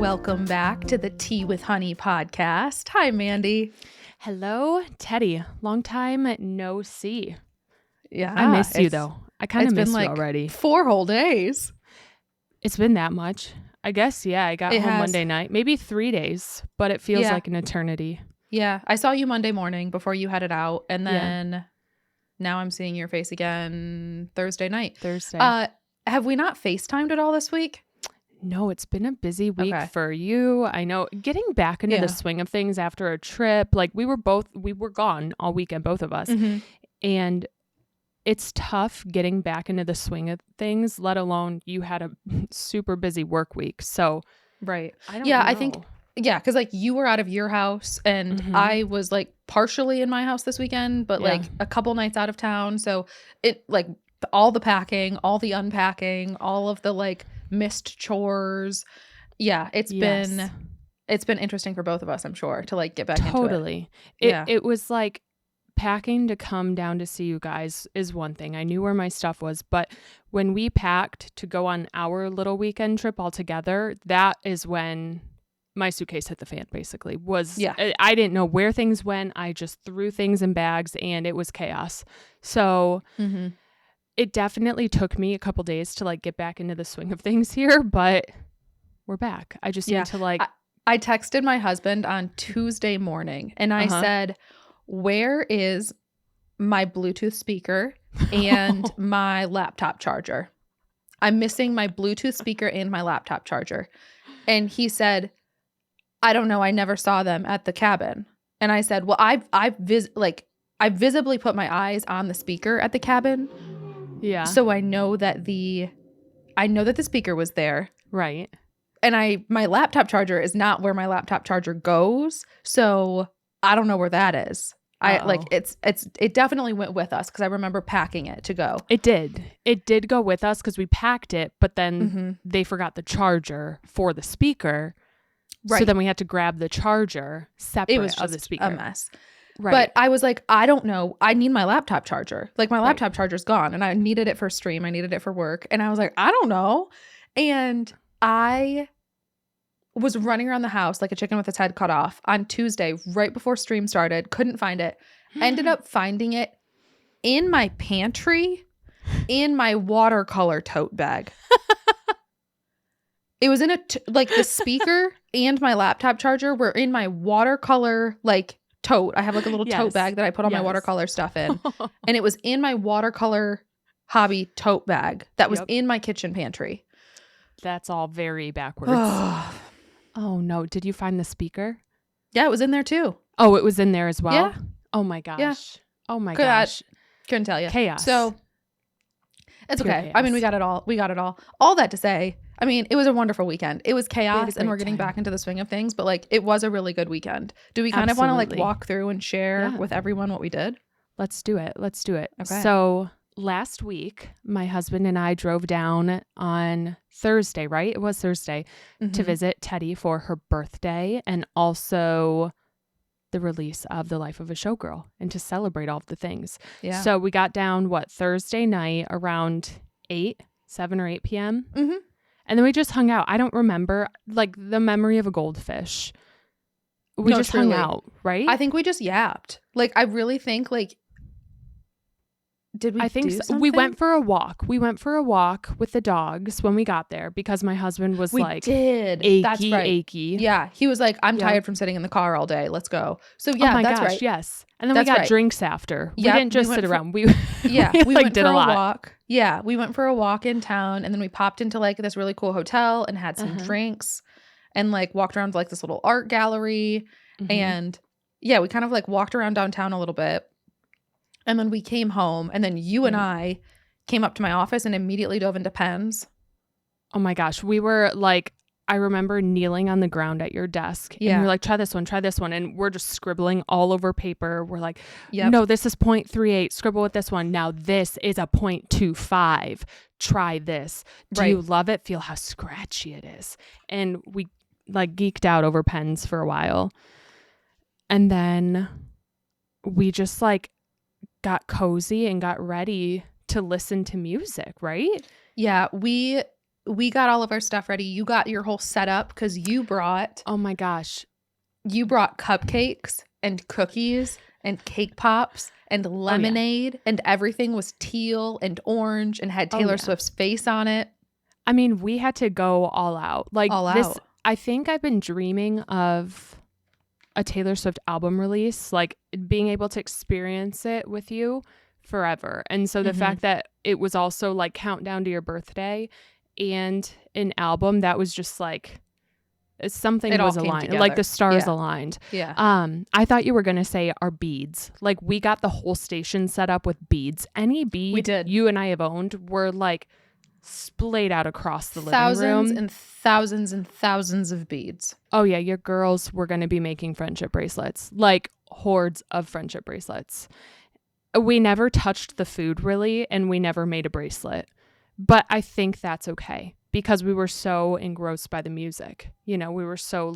Welcome back to the Tea with Honey podcast. Hi, Mandi. Hello, Teddy. Long time no see. Yeah, I miss you though. I kind of miss you already. 4 whole days. It's been that much. I guess, yeah. I got home Monday night. Maybe 3 days, but it feels like an eternity. Yeah, I saw you Monday morning before you headed out, and then now I'm seeing your face again Thursday night. Have we not FaceTimed at all this week? No, it's been a busy week for you. I know getting back into the swing of things after a trip, like we were gone all weekend, both of us. Mm-hmm. And it's tough getting back into the swing of things, let alone you had a super busy work week. So, right. I don't know. I think, because like you were out of your house and I was like partially in my house this weekend, but like a couple nights out of town. So it like all the packing, all the unpacking, all of the like missed chores. Yeah, it's been interesting for both of us, I'm sure, to like get back into it. It was like packing to come down to see you guys is one thing. I knew where my stuff was, but when we packed to go on our little weekend trip all together, that is when my suitcase hit the fan, basically. I didn't know where things went. I just threw things in bags and it was chaos. So it definitely took me a couple days to like get back into the swing of things here, but we're back. I just need to like... I texted my husband on Tuesday morning and I said, where is my Bluetooth speaker and my laptop charger? I'm missing my Bluetooth speaker and my laptop charger. And he said, I don't know. I never saw them at the cabin. And I said, well, I visibly put my eyes on the speaker at the cabin. Yeah. So I know that the speaker was there. Right. And my laptop charger is not where my laptop charger goes. So I don't know where that is. It definitely went with us because I remember packing it to go. It did go with us because we packed it, but then they forgot the charger for the speaker. Right. So then we had to grab the charger separate of the speaker. A mess. Right. But I was like, I don't know. I need my laptop charger. Like my laptop charger's gone and I needed it for stream. I needed it for work. And I was like, I don't know. And I was running around the house like a chicken with its head cut off on Tuesday, right before stream started. Couldn't find it. Ended up finding it in my pantry in my watercolor tote bag. It was in the speaker and my laptop charger were in my watercolor like tote. I have like a little tote bag that I put all my watercolor stuff in. And it was in my watercolor hobby tote bag that was in my kitchen pantry. That's all very backwards. Oh no. Did you find the speaker? Yeah, it was in there too. Oh, it was in there as well? Yeah. Oh my gosh. Yeah. Oh my gosh. Couldn't tell you. Chaos. So it's Pure okay. chaos. I mean, we got it all. All that to say, I mean, it was a wonderful weekend. It was chaos and we're getting back into the swing of things, but like it was a really good weekend. Do we kind of want to like walk through and share with everyone what we did? Let's do it. Okay. So last week, my husband and I drove down on Thursday, right? It was Thursday to visit Teddy for her birthday and also the release of The Life of A Showgirl and to celebrate all of the things. Yeah. So we got down, Thursday night around 7 or 8 p.m. Mm-hmm. And then we just hung out. I don't remember, like, the memory of a goldfish. We just hung out, right? I think we just yapped. Like, I really think, like, did we do something? We went for a walk. We went for a walk with the dogs when we got there because my husband was achy. That's right. Achy. Yeah. He was like, I'm tired from sitting in the car all day. Let's go. So yeah, oh my that's gosh, right. Yes. And then we got drinks after. Yep, we didn't just sit around. We went did for a lot. Walk. Yeah. We went for a walk in town and then we popped into like this really cool hotel and had some drinks and like walked around like this little art gallery. And yeah, we kind of like walked around downtown a little bit. And then we came home and then you and I came up to my office and immediately dove into pens. Oh my gosh. We were like, I remember kneeling on the ground at your desk. Yeah. And you're like, try this one. And we're just scribbling all over paper. We're like, no, this is 0.38. Scribble with this one. Now this is a 0.25. Try this. Do you love it? Feel how scratchy it is. And we like geeked out over pens for a while. And then we just like got cozy and got ready to listen to music, right? Yeah, we we got all of our stuff ready. You got your whole setup because Oh my gosh. you brought cupcakes and cookies and cake pops and lemonade, and everything was teal and orange and had Taylor Swift's face on it. I mean, we had to go all out. Like All this, out. I think I've been dreaming of a Taylor Swift album release, like being able to experience it with you forever. And so the fact that it was also like countdown to your birthday and an album that was just like something It all was came aligned, together. like the stars Yeah. aligned. Yeah. I thought you were gonna say our beads. Like we got the whole station set up with beads. Any bead We did. you and I have owned were like splayed out across the living Thousands room. and thousands and thousands of beads. Oh yeah, your girls were gonna be making friendship bracelets, like hordes of friendship bracelets. We never touched the food really, and we never made a bracelet. But I think that's okay because we were so engrossed by the music. You know, we were so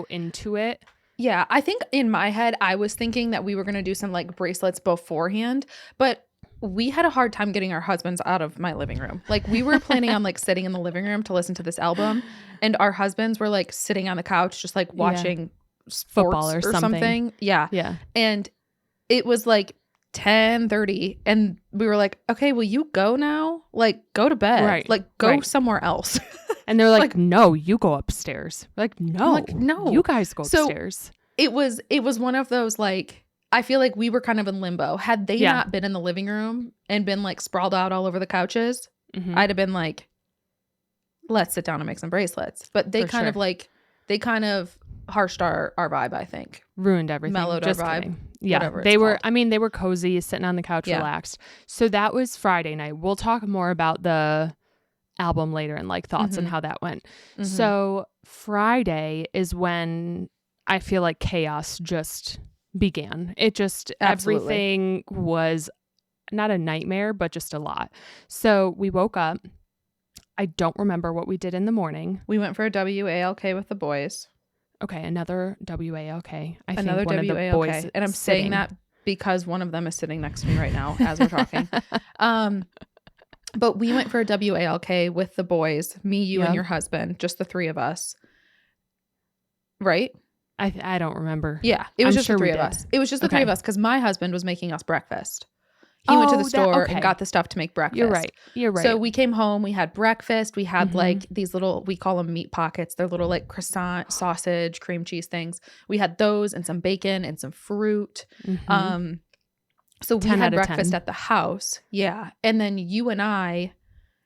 into it. Yeah, I think in my head, I was thinking that we were going to do some like bracelets beforehand, but we had a hard time getting our husbands out of my living room. Like we were planning on like sitting in the living room to listen to this album, and our husbands were like sitting on the couch just like watching Football sports or something. Yeah. Yeah. And it was like 10:30 and we were like, okay, will you go now? Like go to bed. Right. Like go Right. somewhere else. And they're like, no, you go upstairs. We're like, no, no. you guys go So upstairs. It was one of those like, I feel like we were kind of in limbo. Had they not been in the living room and been like sprawled out all over the couches, I'd have been like, let's sit down and make some bracelets. But they kind of harshed our vibe, I think. Ruined everything. Mellowed Just our vibe. kidding. Yeah. Whatever They it's were, called. I mean, they were cozy, sitting on the couch, relaxed. So that was Friday night. We'll talk more about the album later and like thoughts and how that went. So Friday is when I feel like chaos just began. It just, everything was not a nightmare, but just a lot. So we woke up. I don't remember what we did in the morning. We went for a WALK with the boys. Okay, another WALK. Another think one WALK. of the boys And I'm saying that because one of them is sitting next to me right now as we're talking. But we went for a WALK with the boys, me, you, and your husband, just the three of us. Right? I don't remember. Yeah, it was I'm just sure the we three of did. us. It was just the three of us because my husband was making us breakfast. He went to the store and got the stuff to make breakfast. You're right. So we came home, we had breakfast. We had like these little, we call them meat pockets. They're little like croissant, sausage, cream cheese things. We had those and some bacon and some fruit. So we had breakfast at the house. Yeah. And then you and I,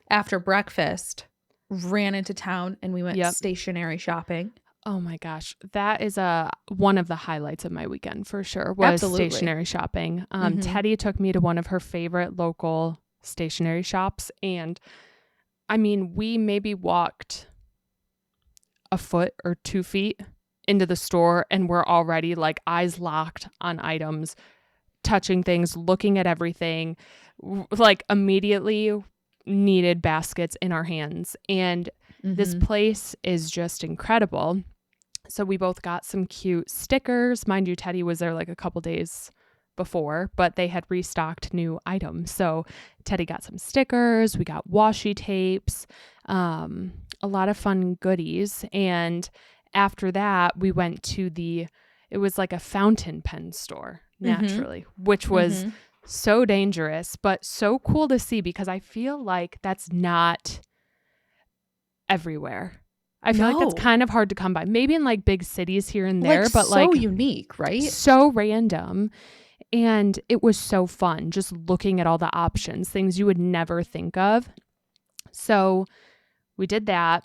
after breakfast, ran into town and we went stationary shopping. Oh my gosh. That is one of the highlights of my weekend for sure, was stationary shopping. Teddy took me to one of her favorite local stationery shops. And I mean, we maybe walked a foot or 2 feet into the store and we're already like eyes locked on items, touching things, looking at everything, like immediately needed baskets in our hands. And this place is just incredible. So we both got some cute stickers. Mind you, Teddy was there like a couple days before, but they had restocked new items. So Teddy got some stickers. We got washi tapes, a lot of fun goodies. And after that, we went to it was like a fountain pen store, naturally, which was so dangerous, but so cool to see because I feel like that's not everywhere. I feel like that's kind of hard to come by. Maybe in like big cities here and there, but so unique, right? So random. And it was so fun just looking at all the options, things you would never think of. So we did that.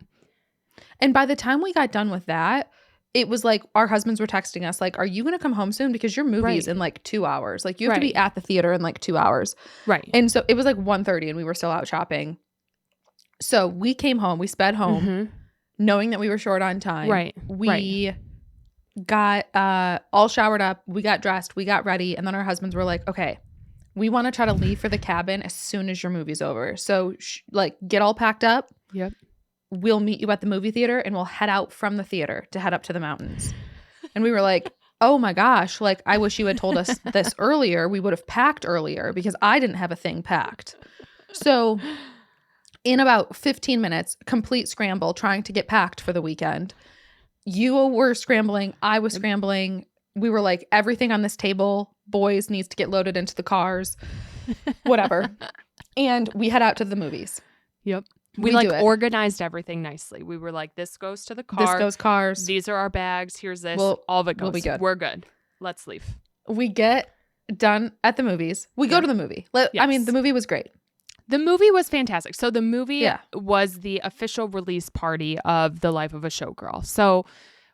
And by the time we got done with that, it was like our husbands were texting us like, are you going to come home soon? Because your movie's in like 2 hours. Like you have to be at the theater in like 2 hours. Right. And so it was like 1:30 and we were still out shopping. So we came home, we sped home knowing that we were short on time. Right. We got all showered up, we got dressed, we got ready. And then our husbands were like, okay, we want to try to leave for the cabin as soon as your movie's over. So like get all packed up. Yep. We'll meet you at the movie theater and we'll head out from the theater to head up to the mountains. And we were like, oh my gosh, like I wish you had told us this earlier. We would have packed earlier because I didn't have a thing packed. So In about 15 minutes, complete scramble, trying to get packed for the weekend. You were scrambling. I was scrambling. We were like, everything on this table, boys, needs to get loaded into the cars, whatever. And we head out to the movies. Yep. We like organized everything nicely. We were like, this goes to the car. This goes cars. These are our bags. Here's this. All of it goes. We'll be good. We're good. Let's leave. We get done at the movies. We go to the movie. I mean, the movie was great. The movie was fantastic. So the movie was the official release party of The Life of a Showgirl. So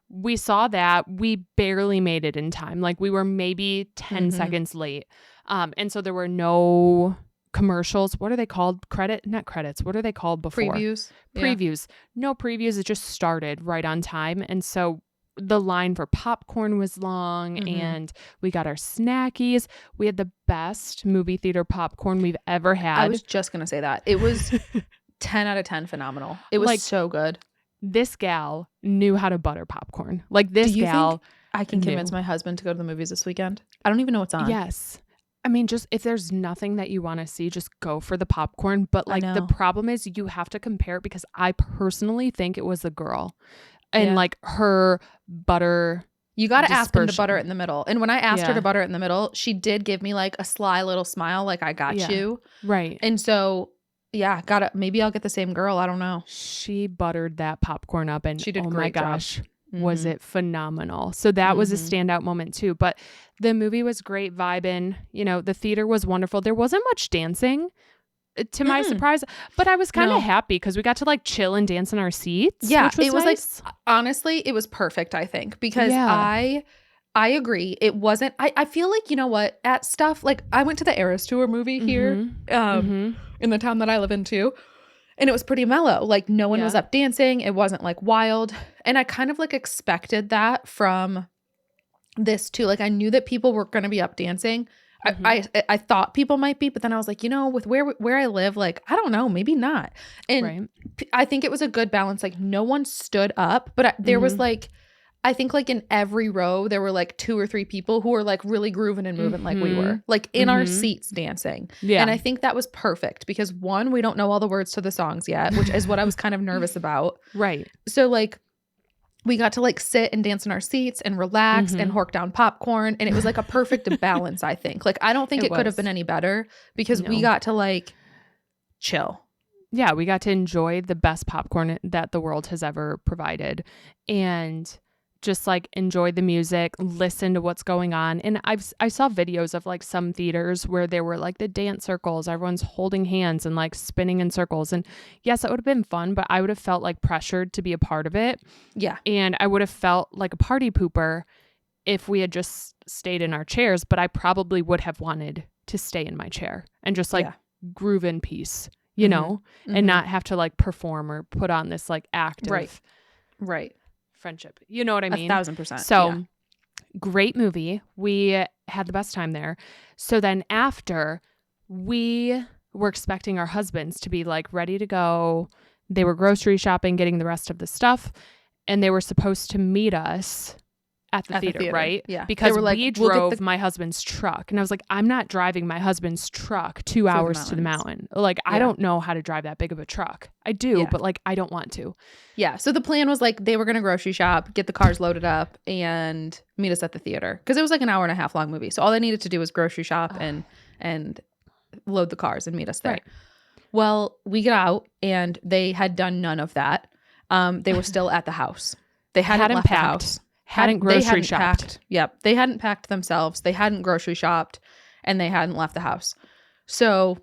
we saw that. We barely made it in time. Like we were maybe 10 seconds late. And so there were no commercials. What are they called? Not credits. What are they called before? Previews. No previews. It just started right on time. And so the line for popcorn was long and we got our snackies. We had the best movie theater popcorn we've ever had. I was just going to say that. It was 10 out of 10 phenomenal. It was like, so good. This gal knew how to butter popcorn. Like this gal. Think I can convince my husband to go to the movies this weekend? I don't even know what's on. Yes. I mean, just if there's nothing that you want to see, just go for the popcorn. But like the problem is you have to compare it because I personally think it was the girl and like her butter. You got to ask them to butter it in the middle. And when I asked her to butter it in the middle, she did give me like a sly little smile, like I got you. Right. And so, maybe I'll get the same girl. I don't know. She buttered that popcorn up and she did oh great my gosh. Was it phenomenal. So that was a standout moment too. But the movie was great vibing. You know, the theater was wonderful. There wasn't much dancing to my surprise, but I was kind of happy because we got to like chill and dance in our seats. Yeah, which was it was nice. like, honestly, it was perfect, I think, because I agree. It wasn't, I feel like, you know what, at stuff, like I went to the Eras Tour movie here in the town that I live in too. And it was pretty mellow. Like no one was up dancing. It wasn't like wild. And I kind of like expected that from this too. Like I knew that people were going to be up dancing. I thought people might be, but then I was like, you know, with where I live, like, I don't know, maybe not. And I think it was a good balance. Like no one stood up, but there was like, I think like in every row, there were like 2 or 3 people who were like really grooving and moving like we were, like in our seats dancing. Yeah. And I think that was perfect because one, we don't know all the words to the songs yet, which is what I was kind of nervous about. Right. So like we got to like sit and dance in our seats and relax and hork down popcorn. And it was like a perfect balance, I think. Like I don't think it could have been any better because we got to like chill. Yeah, we got to enjoy the best popcorn that the world has ever provided. And just like enjoy the music, listen to what's going on. And I saw videos of like some theaters where there were like the dance circles, everyone's holding hands and like spinning in circles. And yes, it would have been fun, but I would have felt like pressured to be a part of it. Yeah. And I would have felt like a party pooper if we had just stayed in our chairs, but I probably would have wanted to stay in my chair and just like groove in peace, you know, and not have to like perform or put on this like act of friendship. You know what I mean? 1,000%. So great movie. We had the best time there. So then after, we were expecting our husbands to be like ready to go. They were grocery shopping, getting the rest of the stuff. And they were supposed to meet us at the theater, right? Yeah. Because we drove my husband's truck. And I was like, I'm not driving my husband's truck 2 hours to the mountain. Like, I don't know how to drive that big of a truck. I do, but like, I don't want to. Yeah. So the plan was like, they were going to grocery shop, get the cars loaded up and meet us at the theater. Because it was like an 1.5 hour long movie. So all they needed to do was grocery shop and load the cars and meet us there. Right. Well, we get out and they had done none of that. They were still at the house. They hadn't left the house. Hadn't grocery shopped. Yep. They hadn't packed themselves. They hadn't grocery shopped and they hadn't left the house. So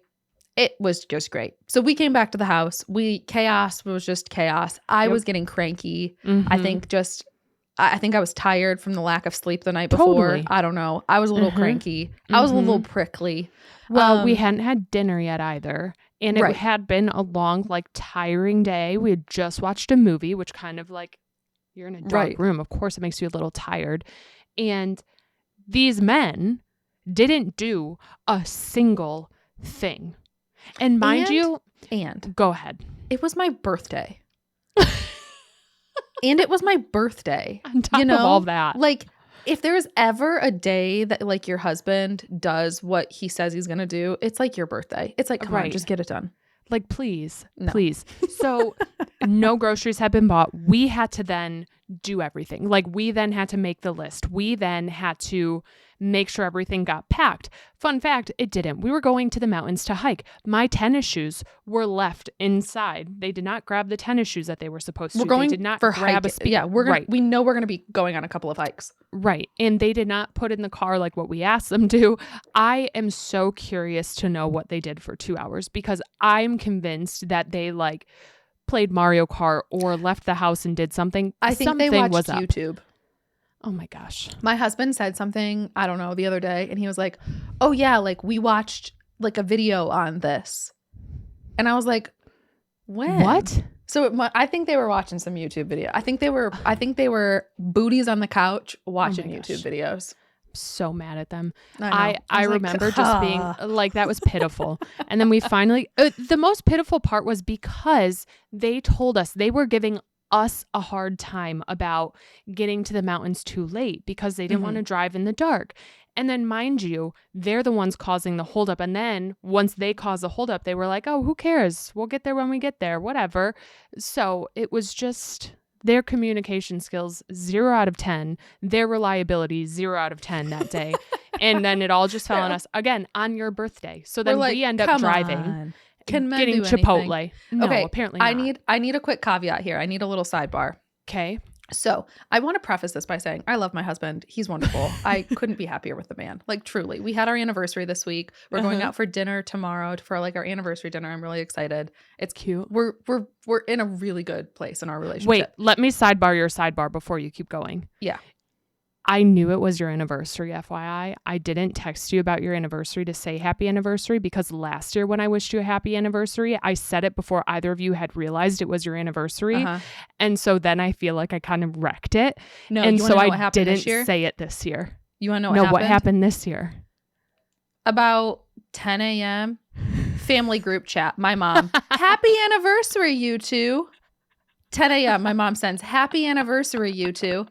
it was just great. So we came back to the house. Chaos was just chaos. I was getting cranky. I think I was tired from the lack of sleep the night before. Totally. I don't know. I was a little cranky. I was a little prickly. Well, we hadn't had dinner yet either. And it had been a long, like tiring day. We had just watched a movie, which kind of like, you're in a dark room. Of course, it makes you a little tired. And these men didn't do a single thing. And mind you, go ahead. It was my birthday. And it was my birthday. On top of all that. Like, if there's ever a day that like your husband does what he says he's going to do, it's like your birthday. It's like, come on, just get it done. Like, please, No. please. So no groceries had been bought. We had to then do everything. Like, we then had to make the list. We then had to make sure everything got packed. Fun fact, it didn't. We were going to the mountains to hike. My tennis shoes were left inside. They did not grab the tennis shoes that they were supposed to. We're going they did not for grab hike. a speaker. Yeah, we know we're going to be going on a couple of hikes. Right. And they did not put in the car like what we asked them to. I am so curious to know what they did for 2 hours, because I'm convinced that they like played Mario Kart or left the house and did something. I think something they watched was up. YouTube. Oh my gosh. My husband said something, I don't know, the other day, and he was like, oh yeah, like we watched like a video on this. And I was like, when? What? So I think they were watching some YouTube video. I think they were booties on the couch watching YouTube videos. So mad at them. I remember just being like, that was pitiful. And then we finally, the most pitiful part was because they told us they were giving us a hard time about getting to the mountains too late because they didn't want to drive in the dark. And then, mind you, they're the ones causing the holdup. And then once they caused the holdup, they were like, oh, who cares? We'll get there when we get there, whatever. So it was just their communication skills, 0 out of 10, their reliability, 0 out of 10 that day. And then it all just fell on us again on your birthday. So then we end up driving. Can men getting do Chipotle. anything? No, okay, apparently not. I need a quick caveat here. I need a little sidebar. Okay. So I want to preface this by saying I love my husband. He's wonderful. I couldn't be happier with the man. Like, truly. We had our anniversary this week. We're going out for dinner tomorrow for like our anniversary dinner. I'm really excited. It's cute. We're in a really good place in our relationship. Wait, let me sidebar your sidebar before you keep going. Yeah. I knew it was your anniversary, FYI. I didn't text you about your anniversary to say happy anniversary because last year when I wished you a happy anniversary, I said it before either of you had realized it was your anniversary. And so then I feel like I kind of wrecked it. No, and you so know what I happened didn't this year? say it this year. You want to know what happened this year? About 10 a.m., family group chat. My mom, happy anniversary, you two. 10 a.m., my mom sends, happy anniversary, you two.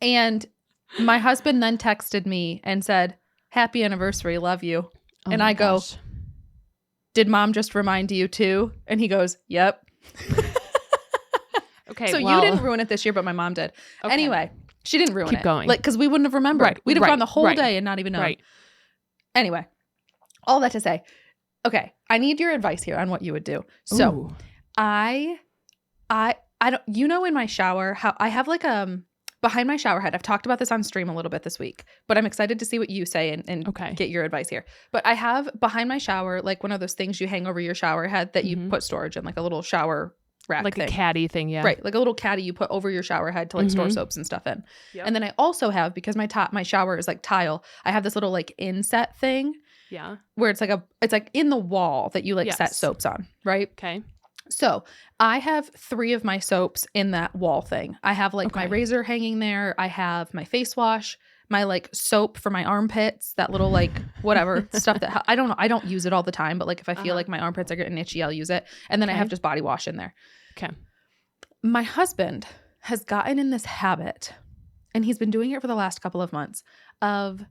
And my husband then texted me and said, happy anniversary, love you. Oh and I go, did mom just remind you too? And he goes, yep. Okay. So you didn't ruin it this year, but my mom did. Okay. Anyway, she didn't ruin it. Keep going. Like, because we wouldn't have remembered. Right. We'd have gone the whole day and not even known. Right. Anyway, all that to say, okay, I need your advice here on what you would do. So Ooh. I don't, in my shower, how I have like behind my shower head. I've talked about this on stream a little bit this week, but I'm excited to see what you say and get your advice here. But I have behind my shower, like one of those things you hang over your shower head that you put storage in, like a little shower rack like thing. A caddy thing, yeah. Right, like a little caddy you put over your shower head to like store soaps and stuff in. Yep. And then I also have, because my shower is like tile, I have this little like inset thing. Yeah. Where it's like in the wall that you like set soaps on, right? Okay. So I have 3 of my soaps in that wall thing. I have like my razor hanging there. I have my face wash, my like soap for my armpits, that little like whatever stuff that I don't know. I don't use it all the time, but like if I feel like my armpits are getting itchy, I'll use it. And then I have just body wash in there. Okay. My husband has gotten in this habit, and he's been doing it for the last couple of months, of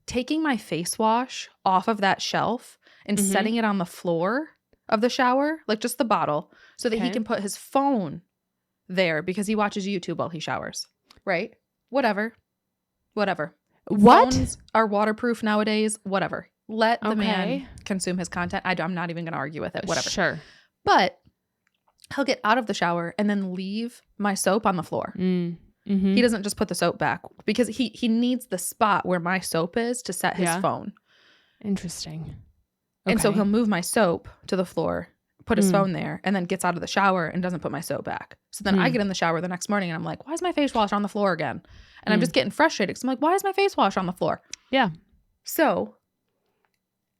taking my face wash off of that shelf and setting it on the floor of the shower, like just the bottle, so that he can put his phone there because he watches YouTube while he showers. Right? Whatever. What? Phones are waterproof nowadays. Whatever. Let the man consume his content. I'm not even going to argue with it. Whatever. Sure. But he'll get out of the shower and then leave my soap on the floor. He doesn't just put the soap back because he needs the spot where my soap is to set his phone. Interesting. And so he'll move my soap to the floor, put his phone there, and then gets out of the shower and doesn't put my soap back. So then I get in the shower the next morning and I'm like, why is my face wash on the floor again? And I'm just getting frustrated because I'm like, why is my face wash on the floor? Yeah. So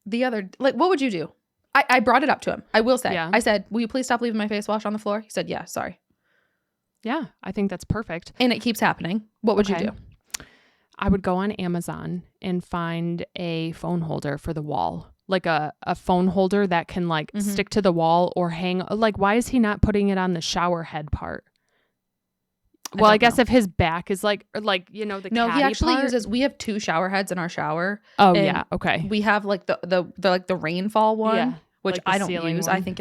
what would you do? I brought it up to him. I will say, I said, will you please stop leaving my face wash on the floor? He said, yeah, sorry. Yeah, I think that's perfect. And it keeps happening. What would you do? I would go on Amazon and find a phone holder for the wall. Like a phone holder that can like stick to the wall or hang. Like, why is he not putting it on the shower head part? Well, I guess if his back is like the he actually uses. We have 2 shower heads in our shower. Oh yeah, okay. We have like the rainfall one, which like the I don't ceiling use. one. I think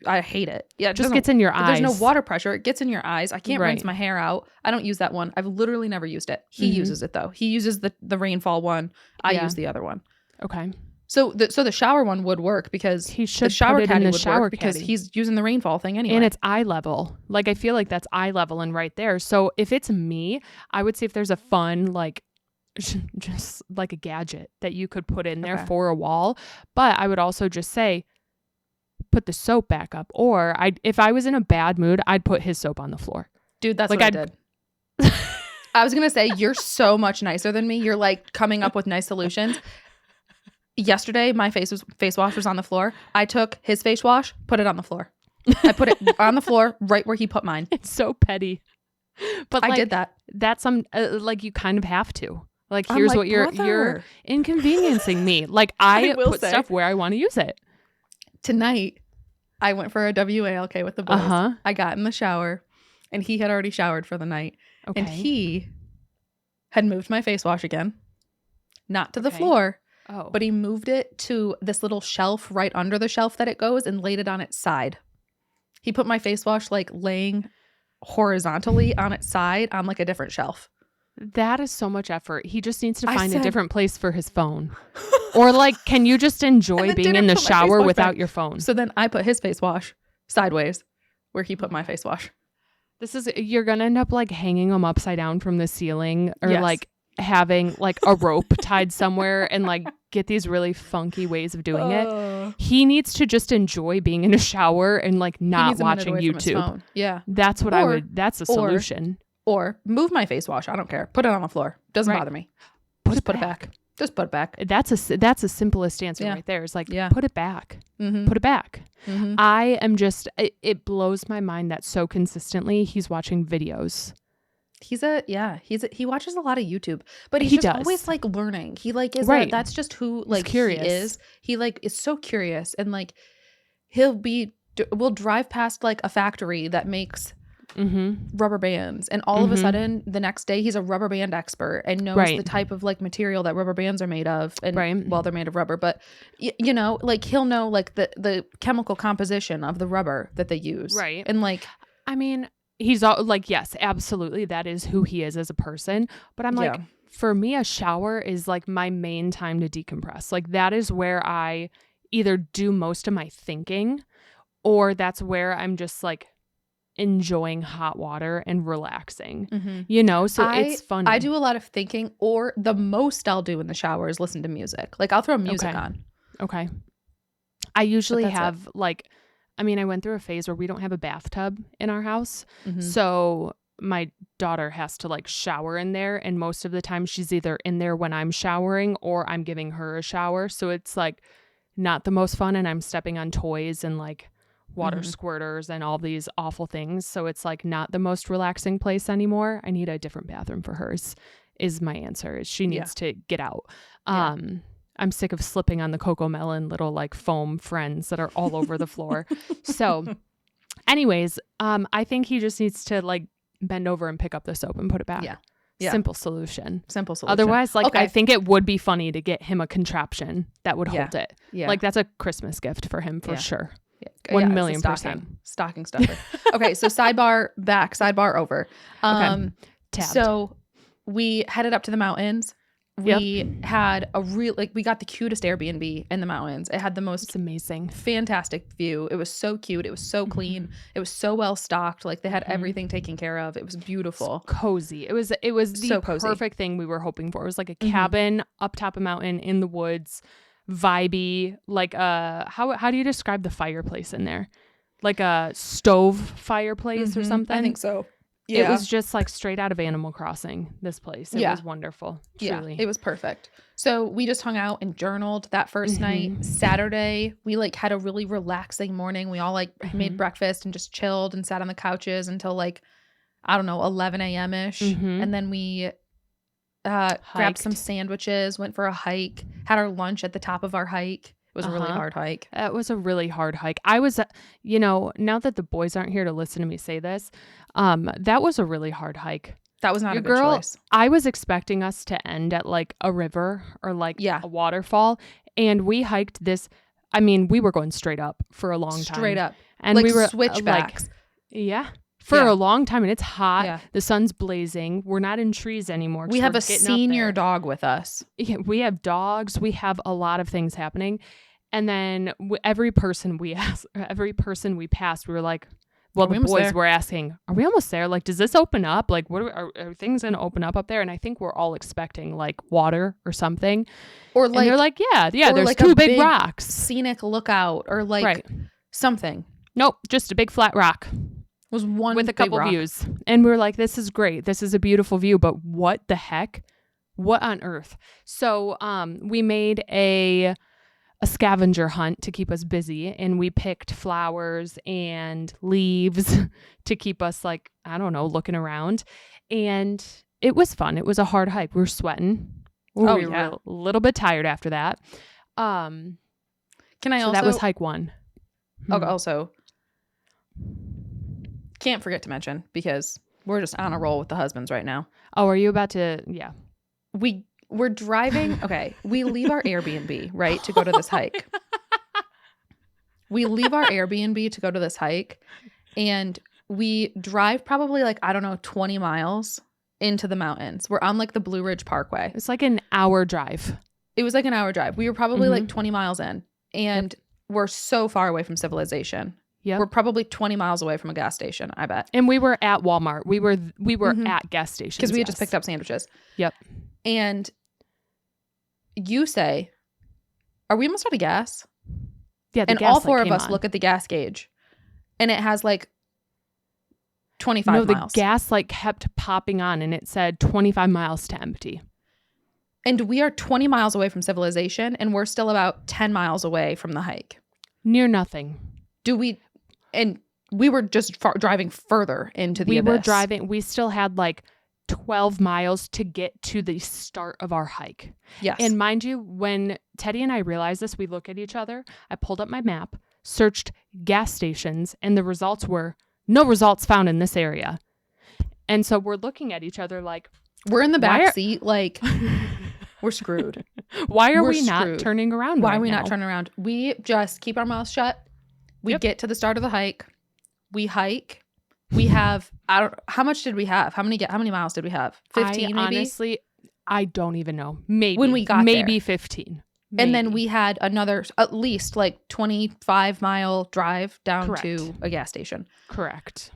I hate it. Yeah, It just gets in your eyes. There's no water pressure. It gets in your eyes. I can't rinse my hair out. I don't use that one. I've literally never used it. He uses it though. He uses the rainfall one. I use the other one. Okay. So the shower one would work because he should the shower put it caddy in the would shower work because caddy. he's using the rainfall thing anyway. And it's eye level. Like I feel like that's eye level and right there. So if it's me, I would see if there's a fun like just like a gadget that you could put in there for a wall. But I would also just say put the soap back up. Or if I was in a bad mood, I'd put his soap on the floor. Dude, that's what I did. I was going to say, you're so much nicer than me. You're like coming up with nice solutions. Yesterday, my face wash was on the floor. I took his face wash, put it on the floor. I put it on the floor right where he put mine. It's so petty. But I did that. That's like you kind of have to. Like here's what you're inconveniencing me. Like I put stuff where I want to use it. Tonight, I went for a WALK with the boys. I got in the shower and he had already showered for the night. Okay. And he had moved my face wash again. Not to the floor. Oh. But he moved it to this little shelf right under the shelf that it goes and laid it on its side. He put my face wash like laying horizontally on its side on like a different shelf. That is so much effort. He just needs to find a different place for his phone. Or like, can you just enjoy being in the shower without your phone? So then I put his face wash sideways where he put my face wash. You're going to end up like hanging them upside down from the ceiling or like having like a rope tied somewhere and like get these really funky ways of doing it. He needs to just enjoy being in a shower and like not watching YouTube. Yeah. That's what that's a solution. Or move my face wash. I don't care. Put it on the floor. Doesn't bother me. Just put it back. Just put it back. That's a simplest answer right there. It's like, put it back. Put it back. I am just, it blows my mind that so consistently he's watching videos. He watches a lot of YouTube, but he's just always like learning. He like is that's just who like he is. He like is so curious and like we'll drive past like a factory that makes rubber bands and all of a sudden the next day he's a rubber band expert and knows the type of like material that rubber bands are made of and well they're made of rubber but you know like he'll know like the chemical composition of the rubber that they use and like I mean he's all like yes absolutely that is who he is as a person but I'm like for me a shower is like my main time to decompress. Like that is where I either do most of my thinking or that's where I'm just like enjoying hot water and relaxing, you know, so it's fun. I do a lot of thinking or the most I'll do in the shower is listen to music. Like I'll throw music on. Okay. I usually have like, I mean, I went through a phase where we don't have a bathtub in our house. So my daughter has to like shower in there. And most of the time she's either in there when I'm showering or I'm giving her a shower. So it's like not the most fun. And I'm stepping on toys and like water squirters and all these awful things. So it's like not the most relaxing place anymore. I need a different bathroom for hers is my answer. Is she needs to get out. I'm sick of slipping on the Coco Melon little like foam friends that are all over the floor. So anyways, I think he just needs to like bend over and pick up the soap and put it back. Yeah. Simple solution. Otherwise, like I think it would be funny to get him a contraption that would hold it. Yeah. Like that's a Christmas gift for him for sure. 1,000,000%. Stocking stuffer. Okay, so sidebar back, sidebar over. So we headed up to the mountains. We had we got the cutest Airbnb in the mountains. It had the most amazing, fantastic view. It was so cute. It was so clean. It was so well stocked. Like they had everything taken care of. It was beautiful. Cozy. It was the so perfect thing we were hoping for. It was like a cabin up top of a mountain in the woods. Vibey, like how do you describe the fireplace in there? Like a stove fireplace or something? I think so. Yeah. It was just like straight out of Animal Crossing, this place. It was wonderful. Truly. Yeah, it was perfect. So we just hung out and journaled that first night. Saturday, we like had a really relaxing morning. We all like made breakfast and just chilled and sat on the couches until like, I don't know, 11 a.m. ish. And then we grabbed some sandwiches, went for a hike, had our lunch at the top of our hike. It was a really hard hike. It was a really hard hike. I was, you know, now that the boys aren't here to listen to me say this, that was a really hard hike. That was not a good choice. I was expecting us to end at like a river or like a waterfall. And we hiked this I mean, we were going straight up for a long time. Straight up. And like we were switchbacks. For a long time, and it's hot. Yeah. The sun's blazing. We're not in trees anymore. We have a senior dog with us. Yeah, we have dogs. We have a lot of things happening. And then every person we passed, we were like, well, the boys were asking, are we almost there? Like, does this open up? Like, what are things going to open up there? And I think we're all expecting like water or something. Or like, and they're like, yeah, there's like two big rocks. Scenic lookout or like something. Nope, just a big flat rock. Was one with a couple views. And we were like, this is great. This is a beautiful view, but what the heck? What on earth? So we made a scavenger hunt to keep us busy, and we picked flowers and leaves to keep us like, I don't know, looking around. And it was fun. It was a hard hike. We were sweating. We were a little bit tired after that. Can I also... that was hike 1. Okay, also... Can't forget to mention, because we're just on a roll with the husbands right now. Oh, are you about to? Yeah. We're driving. Okay. We leave our Airbnb, right, to go to this hike. We leave our Airbnb to go to this hike, and we drive probably like, I don't know, 20 miles into the mountains. We're on like the Blue Ridge Parkway. It's like an hour drive. It was like an hour drive. We were probably like 20 miles in, and we're so far away from civilization. Yeah, we're probably 20 miles away from a gas station, I bet. And we were at Walmart. We were at gas stations. Because we had just picked up sandwiches. Yep. And you say, are we almost out of gas? Yeah, and all 4 of us look at the gas gauge, and it has like 25 miles. No, the gas like kept popping on, and it said 25 miles to empty. And we are 20 miles away from civilization, and we're still about 10 miles away from the hike. Near nothing. And we were just driving further into the abyss. We still had like 12 miles to get to the start of our hike. Yes. And mind you, when Teddy and I realized this, we look at each other. I pulled up my map, searched gas stations, and the results were no results found in this area. And so we're looking at each other like, we're in the back seat, like we're screwed. Why are we not turning around? Why are we not turning around? We just keep our mouths shut. We get to the start of the hike. We hike. We have, how much did we have? How many miles did we have? 15 maybe? Honestly, I don't even know. Maybe. When we got maybe there. 15. Maybe. And then we had another, at least like 25-mile drive down to a gas station. Correct.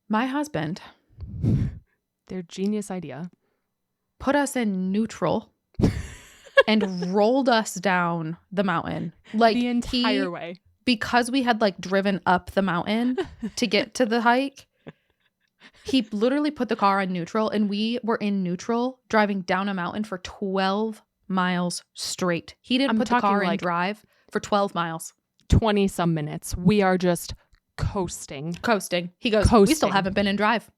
My husband. Their genius idea. Put us in neutral and rolled us down the mountain. Like the entire way. Because we had like driven up the mountain to get to the hike, he literally put the car on neutral, and we were in neutral driving down a mountain for 12 miles straight. He didn't put the car in drive for 12 miles. 20 some minutes. We are just coasting. He goes, we still haven't been in drive.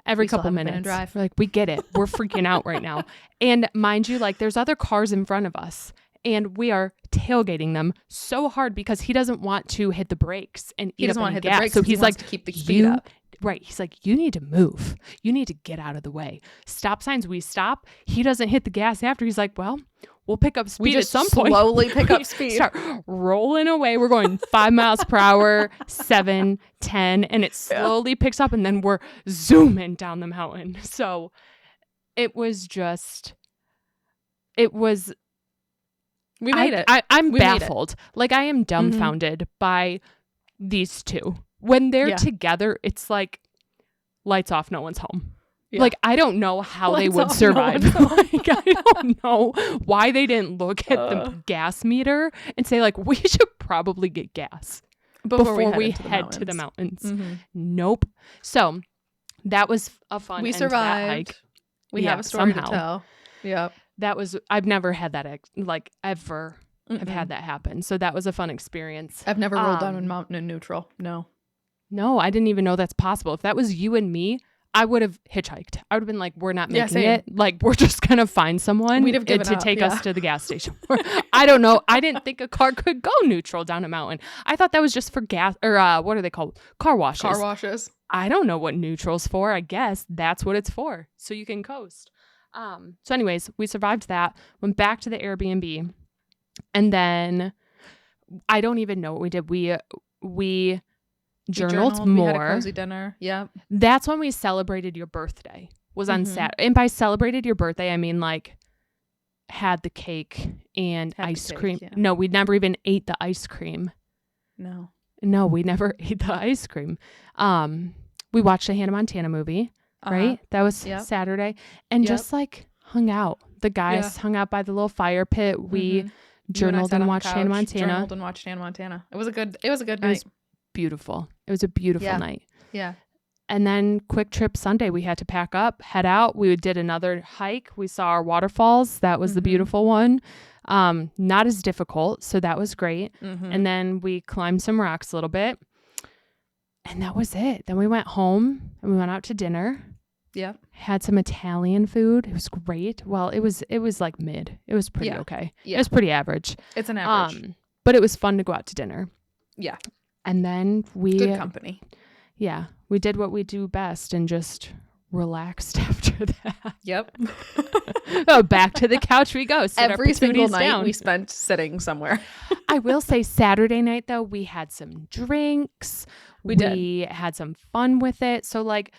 Every couple minutes. We're like, we get it. We're freaking out right now. And mind you, like there's other cars in front of us. And we are tailgating them so hard because he doesn't want to hit the brakes and he doesn't want to hit gas. the brakes. So he's like, to keep the speed up. Right. He's like, you need to move. You need to get out of the way. Stop signs. We stop. He doesn't hit the gas after. He's like, well, we'll pick up speed at some point. Slowly pick up speed. Start rolling away. We're going 5 miles per hour, 7, 10, and it slowly picks up, and then we're zooming down the mountain. So it was. We made it. I'm baffled. Like I am dumbfounded by these two. When they're together, it's like lights off, no one's home. Yeah. Like I don't know how they would survive. Like I don't know why they didn't look at the gas meter and say like we should probably get gas before we head to the mountains. Mm-hmm. Nope. So that was a fun. We survived. Hike. We have a story to tell. Yep. I've never had that like ever. I've had that happen. So that was a fun experience. I've never rolled down a mountain in neutral. No, I didn't even know that's possible. If that was you and me, I would have hitchhiked. I would have been like, we're not making it. Like, we're just going to find someone to take us to the gas station. I don't know. I didn't think a car could go neutral down a mountain. I thought that was just for gas or what are they called? Car washes. Car washes. I don't know what neutral's for. I guess that's what it's for. So you can coast. So anyways, we survived that, went back to the Airbnb, and then I don't even know what we did. We journaled We more. had a cozy dinner. Yeah. That's when we celebrated your birthday. Was on Saturday. And by celebrated your birthday, I mean like had the cake and ice cream. Yeah. No, we never even ate the ice cream. No, we never ate the ice cream. We watched a Hannah Montana movie, right? That was Saturday. And just like hung out. The guys hung out by the little fire pit. We journaled and watched Hannah Montana. It was a good night. It was beautiful. It was a beautiful night. Yeah. And then quick trip Sunday, we had to pack up, head out. We did another hike. We saw our waterfalls. That was the beautiful one. Not as difficult. So that was great. And then we climbed some rocks a little bit. And that was it. Then we went home and we went out to dinner. Yeah. Had some Italian food. It was great. Well, it was like mid. It was pretty okay. Yeah. It was pretty average. It's an average. But it was fun to go out to dinner. Yeah. And then good company. Yeah. We did what we do best and just relaxed after that. Yep. Oh, back to the couch we go. Every single night we spent sitting somewhere. I will say Saturday night, though, we had some drinks. We had some fun with it. So, like,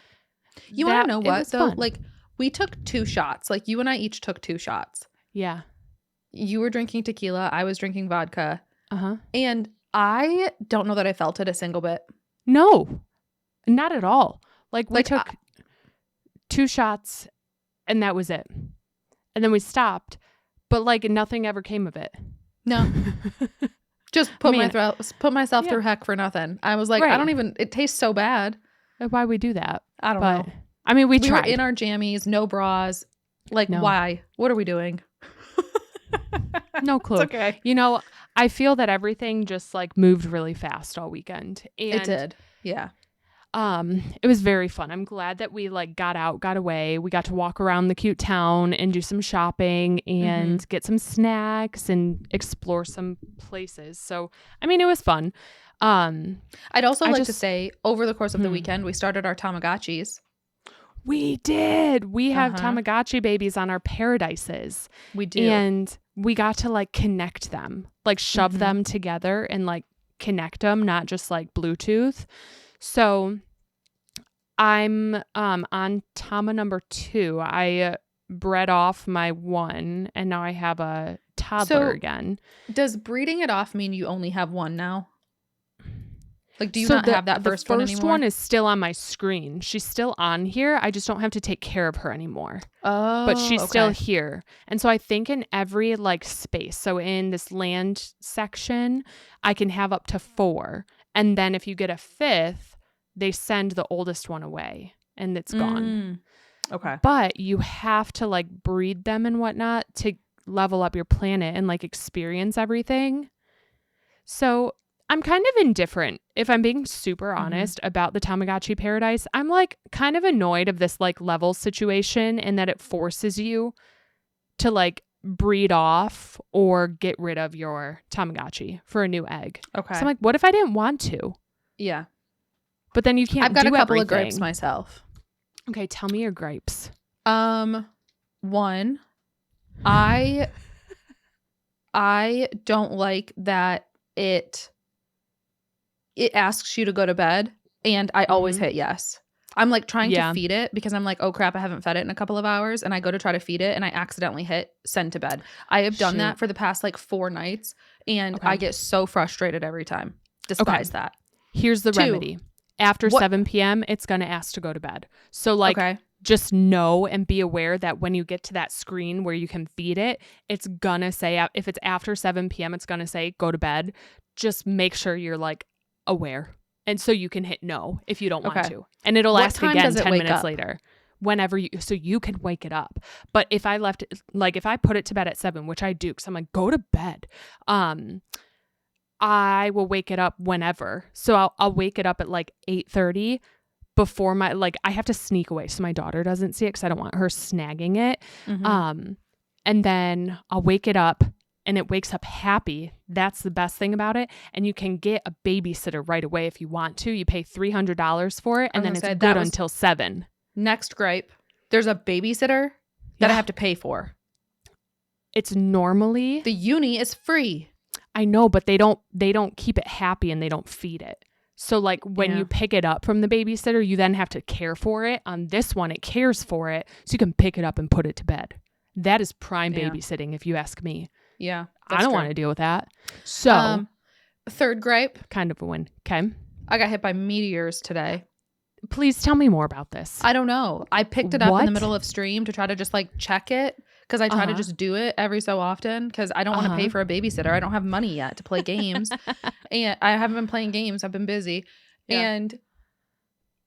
you want to know what, though? Fun. Like, we took 2 shots. Like, you and I each took 2 shots. Yeah. You were drinking tequila. I was drinking vodka. And I don't know that I felt it a single bit. No, not at all. Like, we took 2 shots and that was it. And then we stopped, but like nothing ever came of it. No. Just put myself through heck for nothing. I was like, it tastes so bad. Why we do that? I don't know. I mean, we tried. Were in our jammies, no bras. Like, why? What are we doing? No clue. It's okay. You know, I feel that everything just like moved really fast all weekend. And it did. Yeah. It was very fun. I'm glad that we like got away. We got to walk around the cute town and do some shopping and get some snacks and explore some places. So, I mean, it was fun. I'd also like to say over the course of the weekend, we started our Tamagotchis. We did. We have Tamagotchi babies on our Paradises. We do. And we got to like connect them, like shove them together and like connect them, not just like Bluetooth. So I'm on Tama number 2. I bred off my 1 and now I have a toddler again. Does breeding it off mean you only have 1 now? Like, do you not have that first one anymore? The first one is still on my screen. She's still on here. I just don't have to take care of her anymore. Oh, but she's still here. And so I think in every like space, so in this land section, I can have up to 4. And then if you get a 5th, they send the oldest one away and it's gone. Okay. But you have to like breed them and whatnot to level up your planet and like experience everything. So I'm kind of indifferent, if I'm being super honest, about the Tamagotchi Paradise. I'm like kind of annoyed of this like level situation and that it forces you to like breed off or get rid of your Tamagotchi for a new egg. Okay. So I'm like, what if I didn't want to? Yeah. But then you can't I've got do a couple everything. of gripes myself. Okay, tell me your gripes. 1, I don't like that it asks you to go to bed and I always hit yes. I'm like trying to feed it because I'm like, oh crap, I haven't fed it in a couple of hours, and I go to try to feed it and I accidentally hit send to bed. I have done that for the past like 4 nights and I get so frustrated every time. Despise that. Here's the remedy. After 7 p.m., it's going to ask to go to bed. So like just know and be aware that when you get to that screen where you can feed it, it's going to say, if it's after 7 p.m., it's going to say go to bed. Just make sure you're like aware. And so you can hit no if you don't want to. And it'll ask again 10 minutes later. Whenever so you can wake it up. But if I left it, like if I put it to bed at 7, which I do, because I'm like, go to bed. I will wake it up whenever. So I'll wake it up at like 8:30 before my, like I have to sneak away so my daughter doesn't see it because I don't want her snagging it. And then I'll wake it up and it wakes up happy. That's the best thing about it. And you can get a babysitter right away if you want to. You pay $300 for it and then it's good until 7. Next gripe. There's a babysitter that I have to pay for. It's normally. The uni is free. I know, but they don't keep it happy and they don't feed it. So like when you pick it up from the babysitter, you then have to care for it. On this one, it cares for it. So you can pick it up and put it to bed. That is prime babysitting, if you ask me. Yeah. I don't want to deal with that. So third gripe. Kind of a win. Okay. I got hit by meteors today. Please tell me more about this. I don't know. I picked it up in the middle of stream to try to just like check it. Because I try to just do it every so often because I don't want to pay for a babysitter. I don't have money yet to play games. And I haven't been playing games. I've been busy. Yeah. And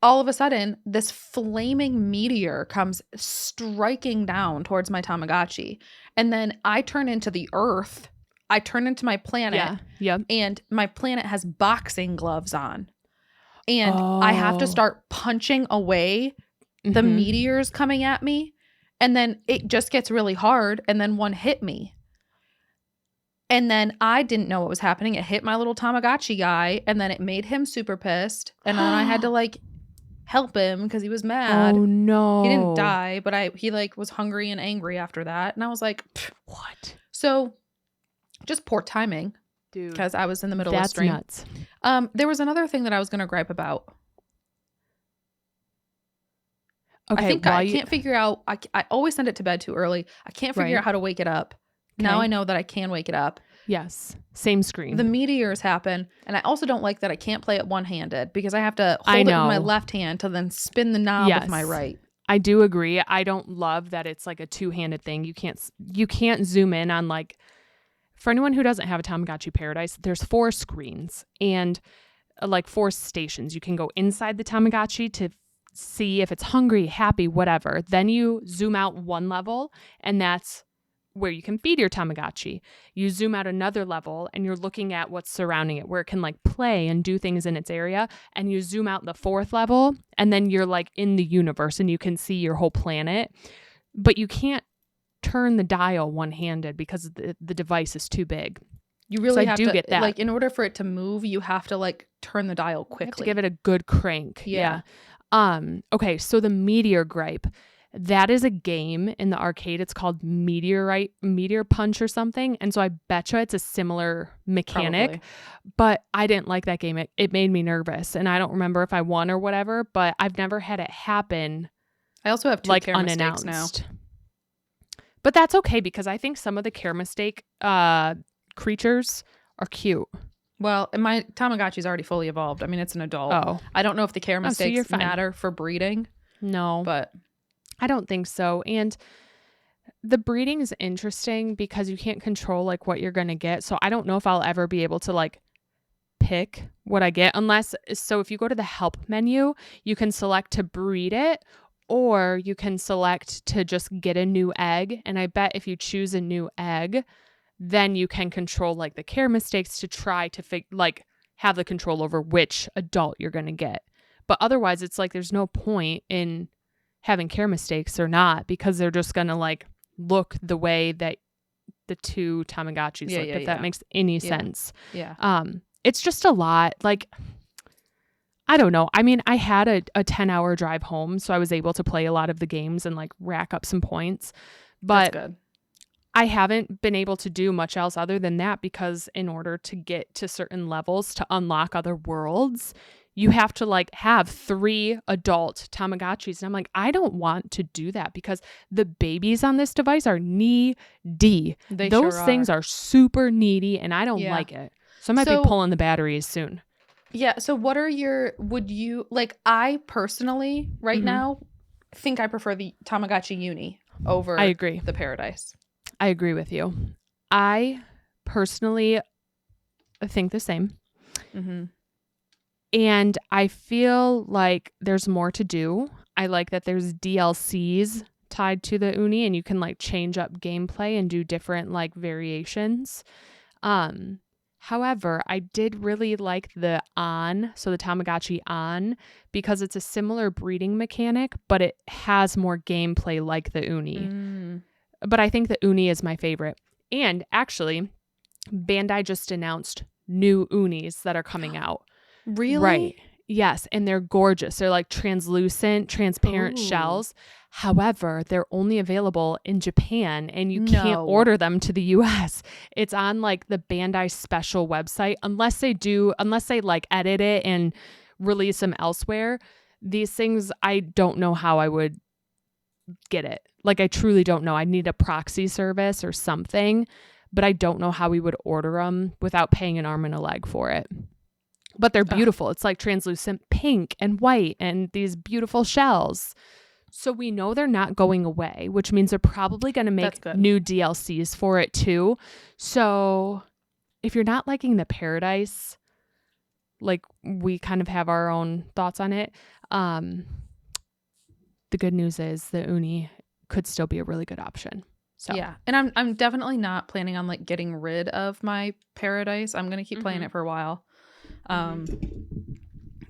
all of a sudden, this flaming meteor comes striking down towards my Tamagotchi. And then I turn into the Earth. I turn into my planet. Yeah. And my planet has boxing gloves on. And I have to start punching away the meteors coming at me. And then it just gets really hard. And then one hit me. And then I didn't know what was happening. It hit my little Tamagotchi guy. And then it made him super pissed. And then I had to like help him because he was mad. Oh, no. He didn't die. But he like was hungry and angry after that. And I was like, what? So just poor timing. Dude. Because I was in the middle of stream. That's nuts. There was another thing that I was going to gripe about. Okay, I think I can't figure out. I always send it to bed too early. I can't figure out how to wake it up. Okay. Now I know that I can wake it up. Yes. Same screen. The meteors happen. And I also don't like that I can't play it one-handed because I have to hold it with my left hand to then spin the knob with my right. I do agree. I don't love that it's like a two-handed thing. You can't zoom in on like, for anyone who doesn't have a Tamagotchi Paradise, there's 4 screens and like 4 stations. You can go inside the Tamagotchi to see if it's hungry, happy, whatever. Then you zoom out one level and that's where you can feed your Tamagotchi. You zoom out another level and you're looking at what's surrounding it, where it can like play and do things in its area. And you zoom out the 4th level and then you're like in the universe and you can see your whole planet. But you can't turn the dial one-handed because the device is too big. You really have to get that. Like in order for it to move, you have to like turn the dial quickly. You have to give it a good crank. Yeah. Okay, so the meteor gripe, that is a game in the arcade. It's called Meteor Punch or something. And so I betcha it's a similar mechanic. Probably. But I didn't like that game. It made me nervous. And I don't remember if I won or whatever, but I've never had it happen. I also have 2 like care unannounced mistakes now. But that's okay because I think some of the care mistake creatures are cute. Well, my Tamagotchi's already fully evolved. I mean, it's an adult. Oh. I don't know if the care mistakes matter for breeding. No. But I don't think so. And the breeding is interesting because you can't control like what you're going to get. So I don't know if I'll ever be able to like pick what I get so if you go to the help menu, you can select to breed it or you can select to just get a new egg. And I bet if you choose a new egg, then you can control like the care mistakes to try to have the control over which adult you're going to get. But otherwise it's like there's no point in having care mistakes or not because they're just going to like look the way that the 2 Tamagotchis look, if that makes any sense. Yeah. It's just a lot. Like, I don't know. I mean, I had a 10-hour drive home, so I was able to play a lot of the games and like rack up some points. But that's good. I haven't been able to do much else other than that because in order to get to certain levels to unlock other worlds, you have to like have 3 adult Tamagotchis. And I'm like, I don't want to do that because the babies on this device are needy. Those things are super needy and I don't like it. So I might be pulling the batteries soon. Yeah. So what are I personally right now think I prefer the Tamagotchi Uni over the Paradise. I agree with you. I personally think the same. Mm-hmm. And I feel like there's more to do. I like that there's DLCs tied to the Uni and you can like change up gameplay and do different like variations. However, I did really like the Tamagotchi On, because it's a similar breeding mechanic, but it has more gameplay like the Uni. But I think the Uni is my favorite. And actually, Bandai just announced new Unis that are coming out. Really? Right. Yes, and they're gorgeous. They're like translucent, transparent shells. However, they're only available in Japan and you can't order them to the US. It's on like the Bandai special website unless they like edit it and release them elsewhere. These things, I don't know how I would get it. Like I truly don't know. I need a proxy service or something, but I don't know how we would order them without paying an arm and a leg for it. But they're beautiful. It's like translucent pink and white and these beautiful shells. So we know they're not going away, which means they're probably going to make new DLCs for it too. So if you're not liking the Paradise, like we kind of have our own thoughts on it. The good news is the uni could still be a really good option. So yeah, and I'm definitely not planning on like getting rid of my Paradise. I'm going to keep playing it for a while.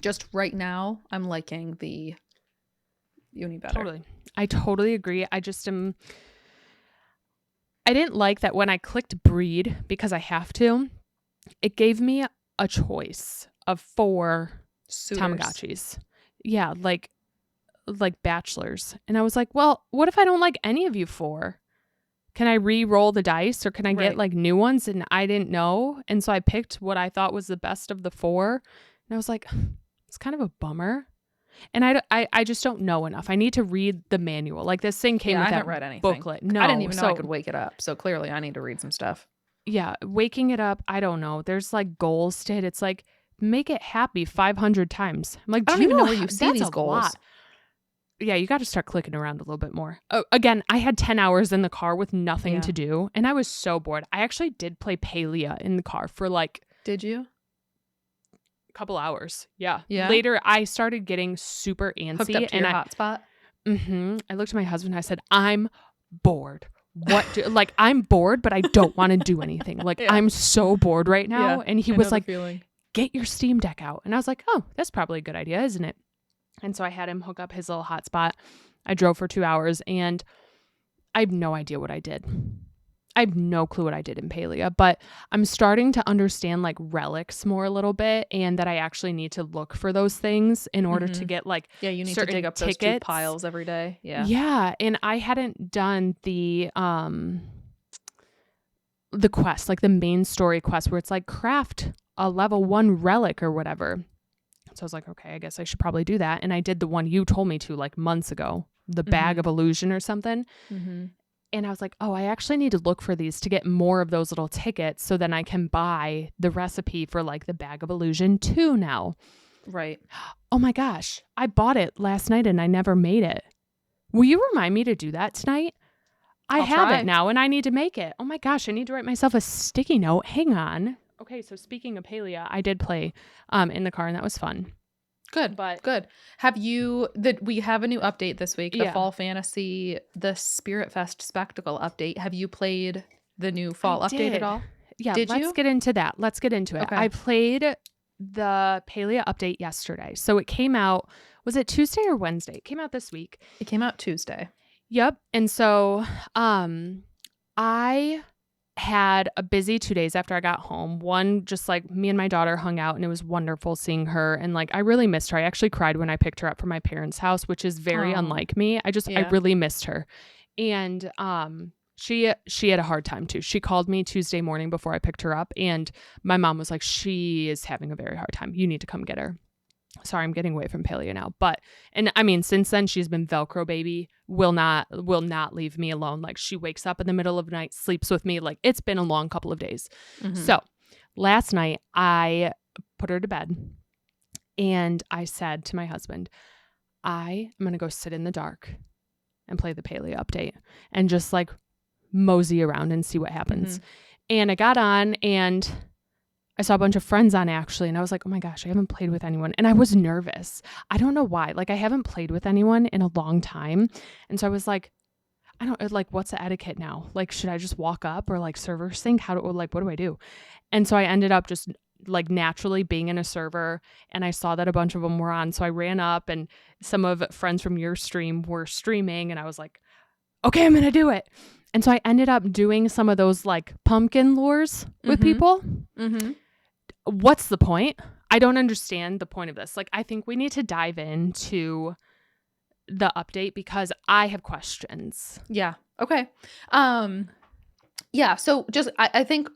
Just right now I'm liking the uni better. I totally agree. I didn't like that when I clicked breed because I have to, it gave me a choice of 4 Tamagotchis. Yeah, like bachelors. And I was like, well, what if I don't like any of you 4? Can I re-roll the dice or can I get like new ones? And I didn't know. And so I picked what I thought was the best of the 4. And I was like, it's kind of a bummer. And I just don't know enough. I need to read the manual. Like this thing came with that read anything. booklet. No, I didn't even know I could wake it up. So clearly I need to read some stuff. Yeah. Waking it up. I don't know. There's like goals to hit. It's like, make it happy 500 times. I'm like, I don't even know where you see these goals. Lot. Yeah, you got to start clicking around a little bit more. Oh, again, I had 10 hours in the car with nothing to do, and I was so bored. I actually did play Palia in the car for like... Did you? A couple hours. Yeah. Later, I started getting super antsy. Hooked up to your hotspot? I looked at my husband and I said, I'm bored. I'm bored, but I don't want to do anything. Like, I'm so bored right now. And he was like, get your Steam Deck out. And I was like, oh, that's probably a good idea, isn't it? And so I had him hook up his little hotspot. I drove for 2 hours and I have no idea what I did. I have no clue what I did in Palia, but I'm starting to understand like relics more a little bit and that I actually need to look for those things in order to get like you need to dig up those 2 piles every day. Yeah. And I hadn't done the quest, like the main story quest where it's like craft a level 1 relic or whatever. So I was like, okay, I guess I should probably do that. And I did the one you told me to like months ago, the bag of illusion or something. And I was like, oh, I actually need to look for these to get more of those little tickets so then I can buy the recipe for like the bag of illusion 2 now. Right. Oh my gosh. I bought it last night and I never made it. Will you remind me to do that tonight? I'll have it now and I need to make it. Oh my gosh. I need to write myself a sticky note. Hang on. Okay, so speaking of Palia, I did play in the car and that was fun. Good. Have you we have a new update this week, the Fall Fantasy, the Spiritfest Spectacle update. Have you played the new fall update at all? Yeah, let's get into that. Let's get into it. Okay. I played the Palia update yesterday. So it came out, was it Tuesday or Wednesday? It came out this week. It came out Tuesday. Yep. And so I had a busy 2 days after I got home. One, just like me and my daughter hung out and it was wonderful seeing her. And like, I really missed her. I actually cried when I picked her up from my parents' house, which is very unlike me. I really missed her. And she had a hard time too. She called me Tuesday morning before I picked her up. And my mom was like, she is having a very hard time. You need to come get her. Sorry, I'm getting away from Palia now. But, and I mean, since then she's been Velcro baby, will not leave me alone. Like she wakes up in the middle of the night, sleeps with me. Like it's been a long couple of days. So last night I put her to bed and I said to my husband, I am going to go sit in the dark and play the Palia update and just like mosey around and see what happens. And I got on and I saw a bunch of friends on actually, and I was like, oh my gosh, I haven't played with anyone. And I was nervous. I don't know why. Like I haven't played with anyone in a long time. And so I was like, I don't like, what's the etiquette now? Like, should I just walk up or like server sync? What do I do? And so I ended up just like naturally being in a server and I saw that a bunch of them were on. So I ran up and some of friends from your stream were streaming and I was like, okay, I'm going to do it. And so I ended up doing some of those like pumpkin lures with people. What's the point? I don't understand the point of this. Like, I think we need to dive into the update because I have questions. Yeah. Okay. Yeah. So just, I think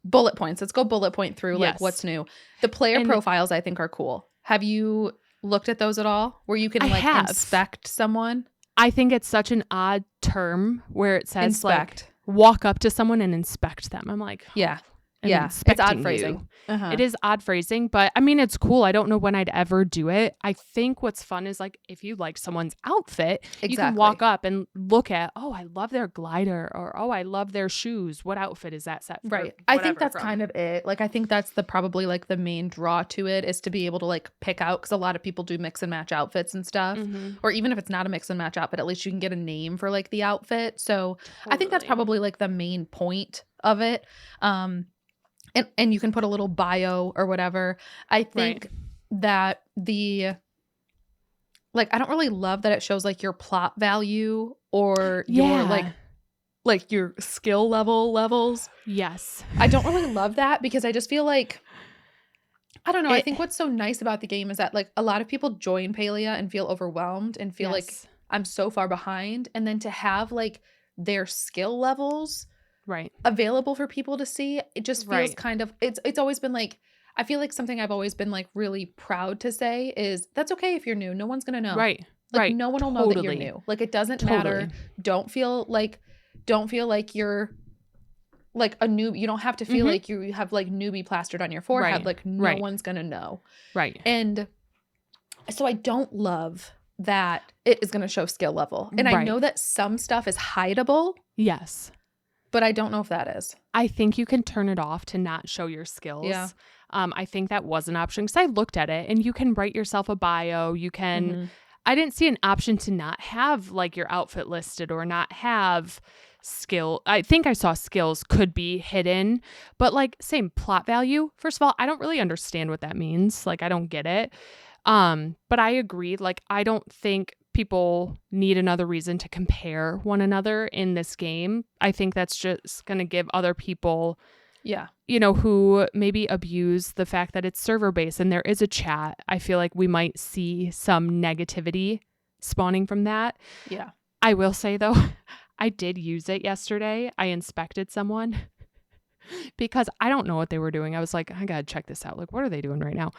bullet points. Let's go bullet point through like what's new. The player profiles I think are cool. Have you looked at those at all? Where you can inspect someone? I think it's such an odd term where it says inspect. Like walk up to someone and inspect them. I'm like, yeah. Yeah, it's odd phrasing. It is odd phrasing, but I mean, it's cool. I don't know when I'd ever do it. I think what's fun is like if you like someone's outfit, you can walk up and look at, oh, I love their glider, or oh, I love their shoes. What outfit is that set for? Right. I think that's kind of it. Like, I think that's probably like the main draw to it is to be able to like pick out, because a lot of people do mix and match outfits and stuff. Or even if it's not a mix and match outfit, at least you can get a name for like the outfit. So I think that's probably like the main point of it. And you can put a little bio or whatever. I think that I don't really love that it shows like your plot value or your like your skill levels. Yes. I don't really love that because I just feel like, I don't know. I think what's so nice about the game is that like a lot of people join Palia and feel overwhelmed and feel like I'm so far behind. And then to have like their skill levels available for people to see, it just feels kind of, it's always been like, I feel like something I've always been like really proud to say is that's okay if you're new. No one's gonna know. Like no one will know that you're new. Like it doesn't matter. Don't feel like you're like a noob. You don't have to feel like you have like newbie plastered on your forehead. Like no one's gonna know. And so I don't love that it is gonna show skill level. And I know that some stuff is hideable. Yes. But I don't know if that is. I think you can turn it off to not show your skills. Yeah. I think that was an option because I looked at it and you can write yourself a bio. You can, I didn't see an option to not have like your outfit listed or not have skill. I think I saw skills could be hidden, but like same plot value. First of all, I don't really understand what that means. Like I don't get it. But I agree. Like I don't think people need another reason to compare one another in this game. I think that's just going to give other people, you know, who maybe abuse the fact that it's server based and there is a chat. I feel like we might see some negativity spawning from that. Yeah. I will say though, I did use it yesterday. I inspected someone because I don't know what they were doing. I was like, I got to check this out. Like, what are they doing right now?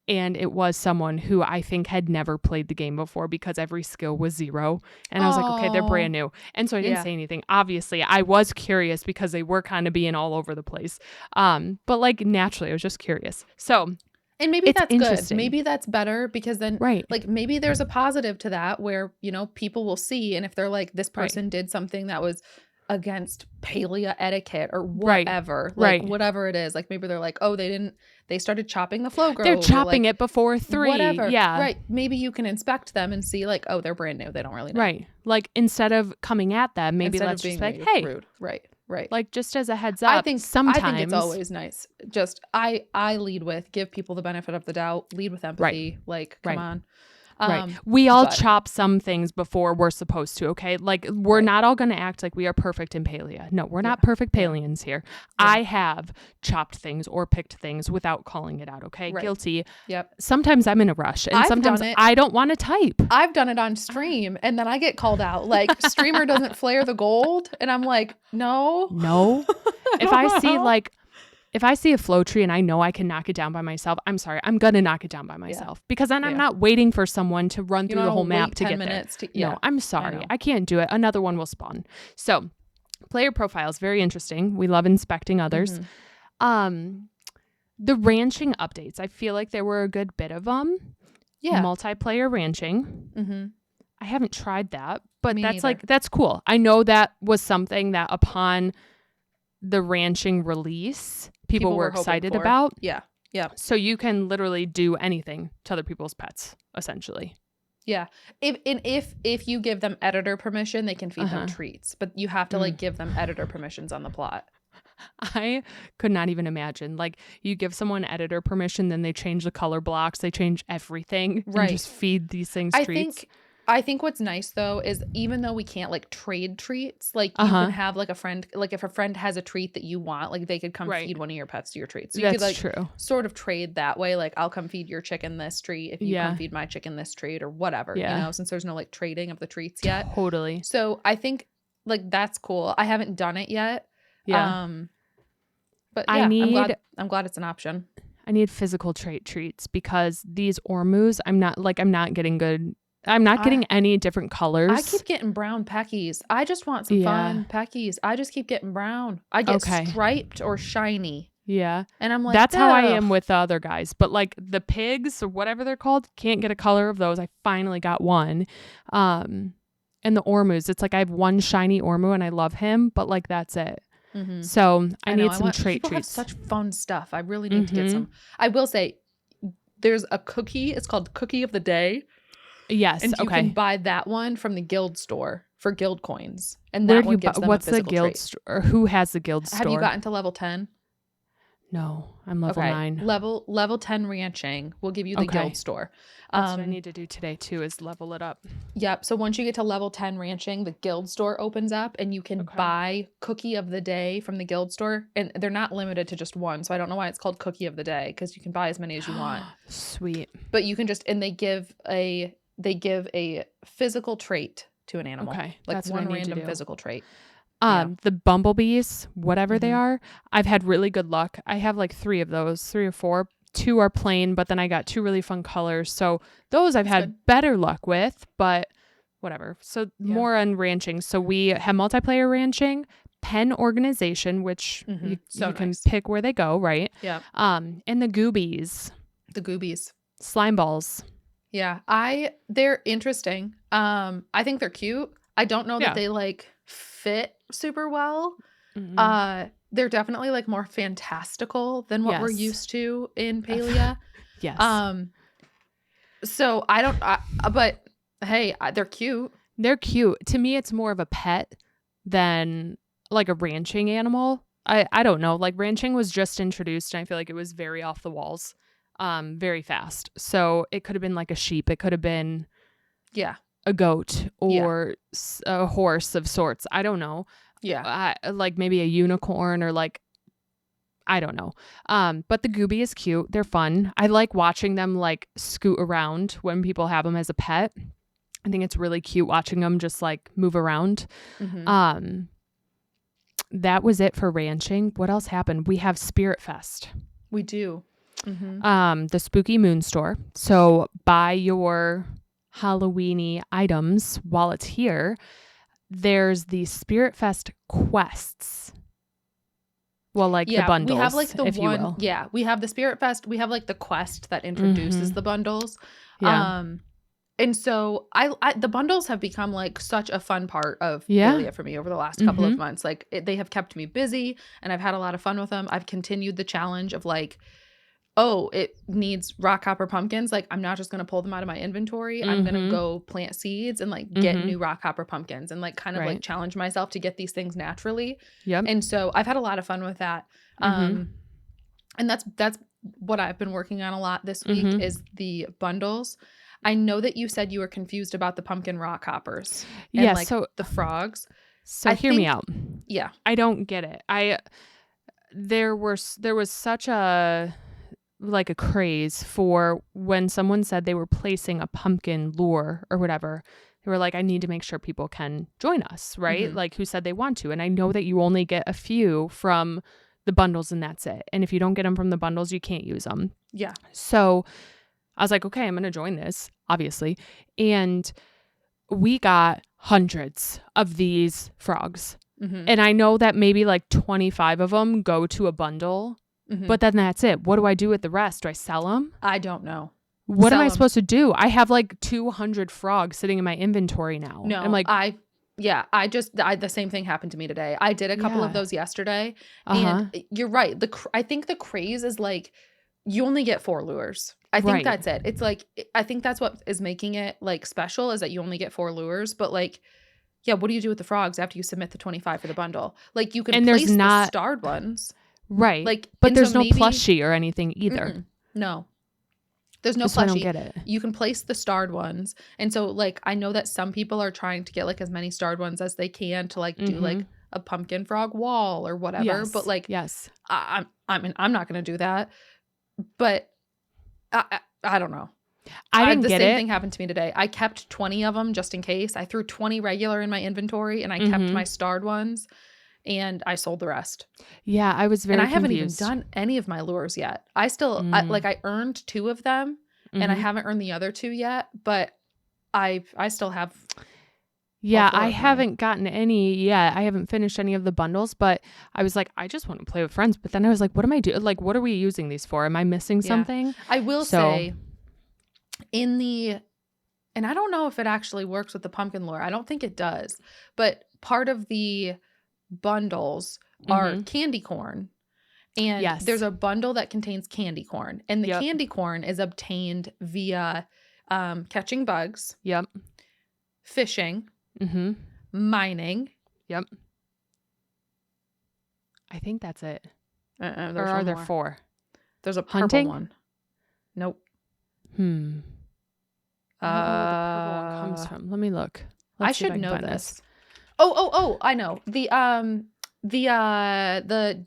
And it was someone who I think had never played the game before because every skill was 0. And I was like, okay, they're brand new. And so I didn't say anything. Obviously, I was curious because they were kind of being all over the place. But like naturally, I was just curious. So, and maybe that's good. Maybe that's better because then like maybe there's a positive to that where, you know, people will see. And if they're like, this person did something that was against Palia etiquette or whatever, like whatever it is, like maybe they're like, oh, they started chopping the flow girl. They're chopping it before 3. Whatever. Yeah. Right. Maybe you can inspect them and see like, oh, they're brand new. They don't really know. Right. Like instead of coming at them, maybe let's just like, hey, rude. Right. Like just as a heads up. I think it's always nice. Just I lead with give people the benefit of the doubt, lead with empathy. Like, come on. We all chop some things before we're supposed to, okay? Like, we're not all going to act like we are perfect in Palia. No, we're not perfect Palians here. Yeah. I have chopped things or picked things without calling it out, okay? Guilty. Yep. Sometimes I'm in a rush, and sometimes I don't want to type. I've done it on stream, and then I get called out. Like, streamer doesn't flare the gold, and I'm like, no. If I see a flow tree and I know I can knock it down by myself, I'm sorry, I'm going to knock it down by myself because then I'm not waiting for someone to run through the whole map to get there. No, I'm sorry. I can't do it. Another one will spawn. So player profiles, very interesting. We love inspecting others. The ranching updates, I feel like there were a good bit of them. Yeah. Multiplayer ranching. I haven't tried that, but that's cool. I know that was something that upon the ranching release, people were excited about. Yeah. So you can literally do anything to other people's pets, essentially. Yeah. If you give them editor permission, they can feed them treats, but you have to like give them editor permissions on the plot. I could not even imagine. Like you give someone editor permission, then they change the color blocks, they change everything, and just feed these things treats. I think what's nice though is even though we can't like trade treats, like you can have like a friend, like if a friend has a treat that you want, like they could come feed one of your pets to your treat. So you could like sort of trade that way. Like I'll come feed your chicken this treat if you come feed my chicken this treat or whatever, you know, since there's no like trading of the treats yet. Totally. So I think like that's cool. I haven't done it yet. Yeah. But yeah, I'm glad it's an option. I need physical trait treats because these Ormus, I'm not getting any different colors. I keep getting brown peckies. I just want some fun peckies. I just keep getting brown. I get striped or shiny. Yeah. And I'm like, that's how I am with the other guys. But like the pigs or whatever they're called, can't get a color of those. I finally got one. And the Ormus, it's like I have one shiny Ormu and I love him, but like that's it. Mm-hmm. So I need some trait treats. Have such fun stuff. I really need to get some. I will say there's a cookie. It's called Cookie of the Day. Yes. And you can buy that one from the guild store for guild coins. And that one gives them what's a physical the guild trait. store? Or who has the guild store? Have you gotten to level 10? No, I'm level 9. Level 10 ranching will give you the guild store. That's what I need to do today too, is level it up. Yep. So once you get to level 10 ranching, the guild store opens up and you can buy Cookie of the Day from the guild store. And they're not limited to just one. So I don't know why it's called Cookie of the Day because you can buy as many as you want. Sweet. But you can just, and they give a physical trait to an animal. Okay. Like that's one random physical trait. The bumblebees, whatever they are, I've had really good luck. I have like 3 of those, 3 or 4. 2 are plain, but then I got 2 really fun colors. So those I've had better luck with, but whatever. So more on ranching. So we have multiplayer ranching, pen organization, which you can pick where they go, right? Yeah. And the goobies. The goobies. Slime balls. Yeah. They're interesting. I think they're cute. I don't know that they like fit super well. They're definitely like more fantastical than what we're used to in Palia. Yes. So but hey, they're cute. They're cute. To me, it's more of a pet than like a ranching animal. I don't know. Like ranching was just introduced and I feel like it was very off the walls, very fast. So it could have been like a sheep. It could have been a goat or a horse of sorts. I don't know. Yeah. Like maybe a unicorn or like, I don't know. But the goobie is cute. They're fun. I like watching them like scoot around when people have them as a pet. I think it's really cute watching them just like move around. That was it for ranching. What else happened? We have Spiritfest. We do. The Spooky Moon Store. So buy your Halloweeny items while it's here. There's the Spiritfest quests. Well, like the bundles, we have like the if one. You will. Yeah, we have the Spiritfest. We have like the quest that introduces the bundles. Yeah. And so the bundles have become like such a fun part of Palia for me over the last couple of months. Like they have kept me busy and I've had a lot of fun with them. I've continued the challenge of like, oh, it needs rock hopper pumpkins. Like, I'm not just going to pull them out of my inventory. I'm going to go plant seeds and like get new rock hopper pumpkins and like kind of like challenge myself to get these things naturally. Yep. And so I've had a lot of fun with that. And that's what I've been working on a lot this week is the bundles. I know that you said you were confused about the pumpkin rock hoppers and like so the frogs. So hear me out. Yeah. I don't get it. There was such a craze for when someone said they were placing a pumpkin lure or whatever. They were like, I need to make sure people can join us, right? Like who said they want to. And I know that you only get a few from the bundles and that's it. And if you don't get them from the bundles, you can't use them. Yeah. So I was like, okay, I'm going to join this, obviously. And we got hundreds of these frogs. And I know that maybe like 25 of them go to a bundle. But then that's it. What do I do with the rest? Do I sell them? I don't know. What am I supposed to do? I have like 200 frogs sitting in my inventory now. No, I'm like, the same thing happened to me today. I did a couple of those yesterday. And you're right. I think the craze is like, you only get 4 lures. I think that's it. It's like, I think that's what is making it like special is that you only get 4 lures. But like, yeah, what do you do with the frogs after you submit the 25 for the bundle? Like you can place the starred ones. Right. Like, but there's no plushie or anything either. No. There's no so I don't plushie. get it. You can place the starred ones. And so like I know that some people are trying to get like as many starred ones as they can to like do like a pumpkin frog wall or whatever. Yes. But like yes. I mean I'm not going to do that. But I don't know. I didn't the get same it. thing happened to me today. I kept 20 of them just in case. I threw 20 regular in my inventory and I kept my starred ones and I sold the rest. Yeah, I was very And I haven't even confused. done any of my lures yet. I still I earned 2 of them and I haven't earned the other 2 yet, but I still have. Yeah, I haven't gotten any yet. I haven't finished any of the bundles, but I was like, I just want to play with friends. But then I was like, what am I doing? Like, what are we using these for? Am I missing something? I will say and I don't know if it actually works with the pumpkin lure. I don't think it does. But part of the bundles are candy corn. And there's a bundle that contains candy corn. And the candy corn is obtained via catching bugs. Yep. Fishing. Mining. Yep. I think that's it. Or are there 4? There's a purple Hunting? one. Nope. I don't know where the purple one comes from. Let me look. I should know this. Oh, I know. The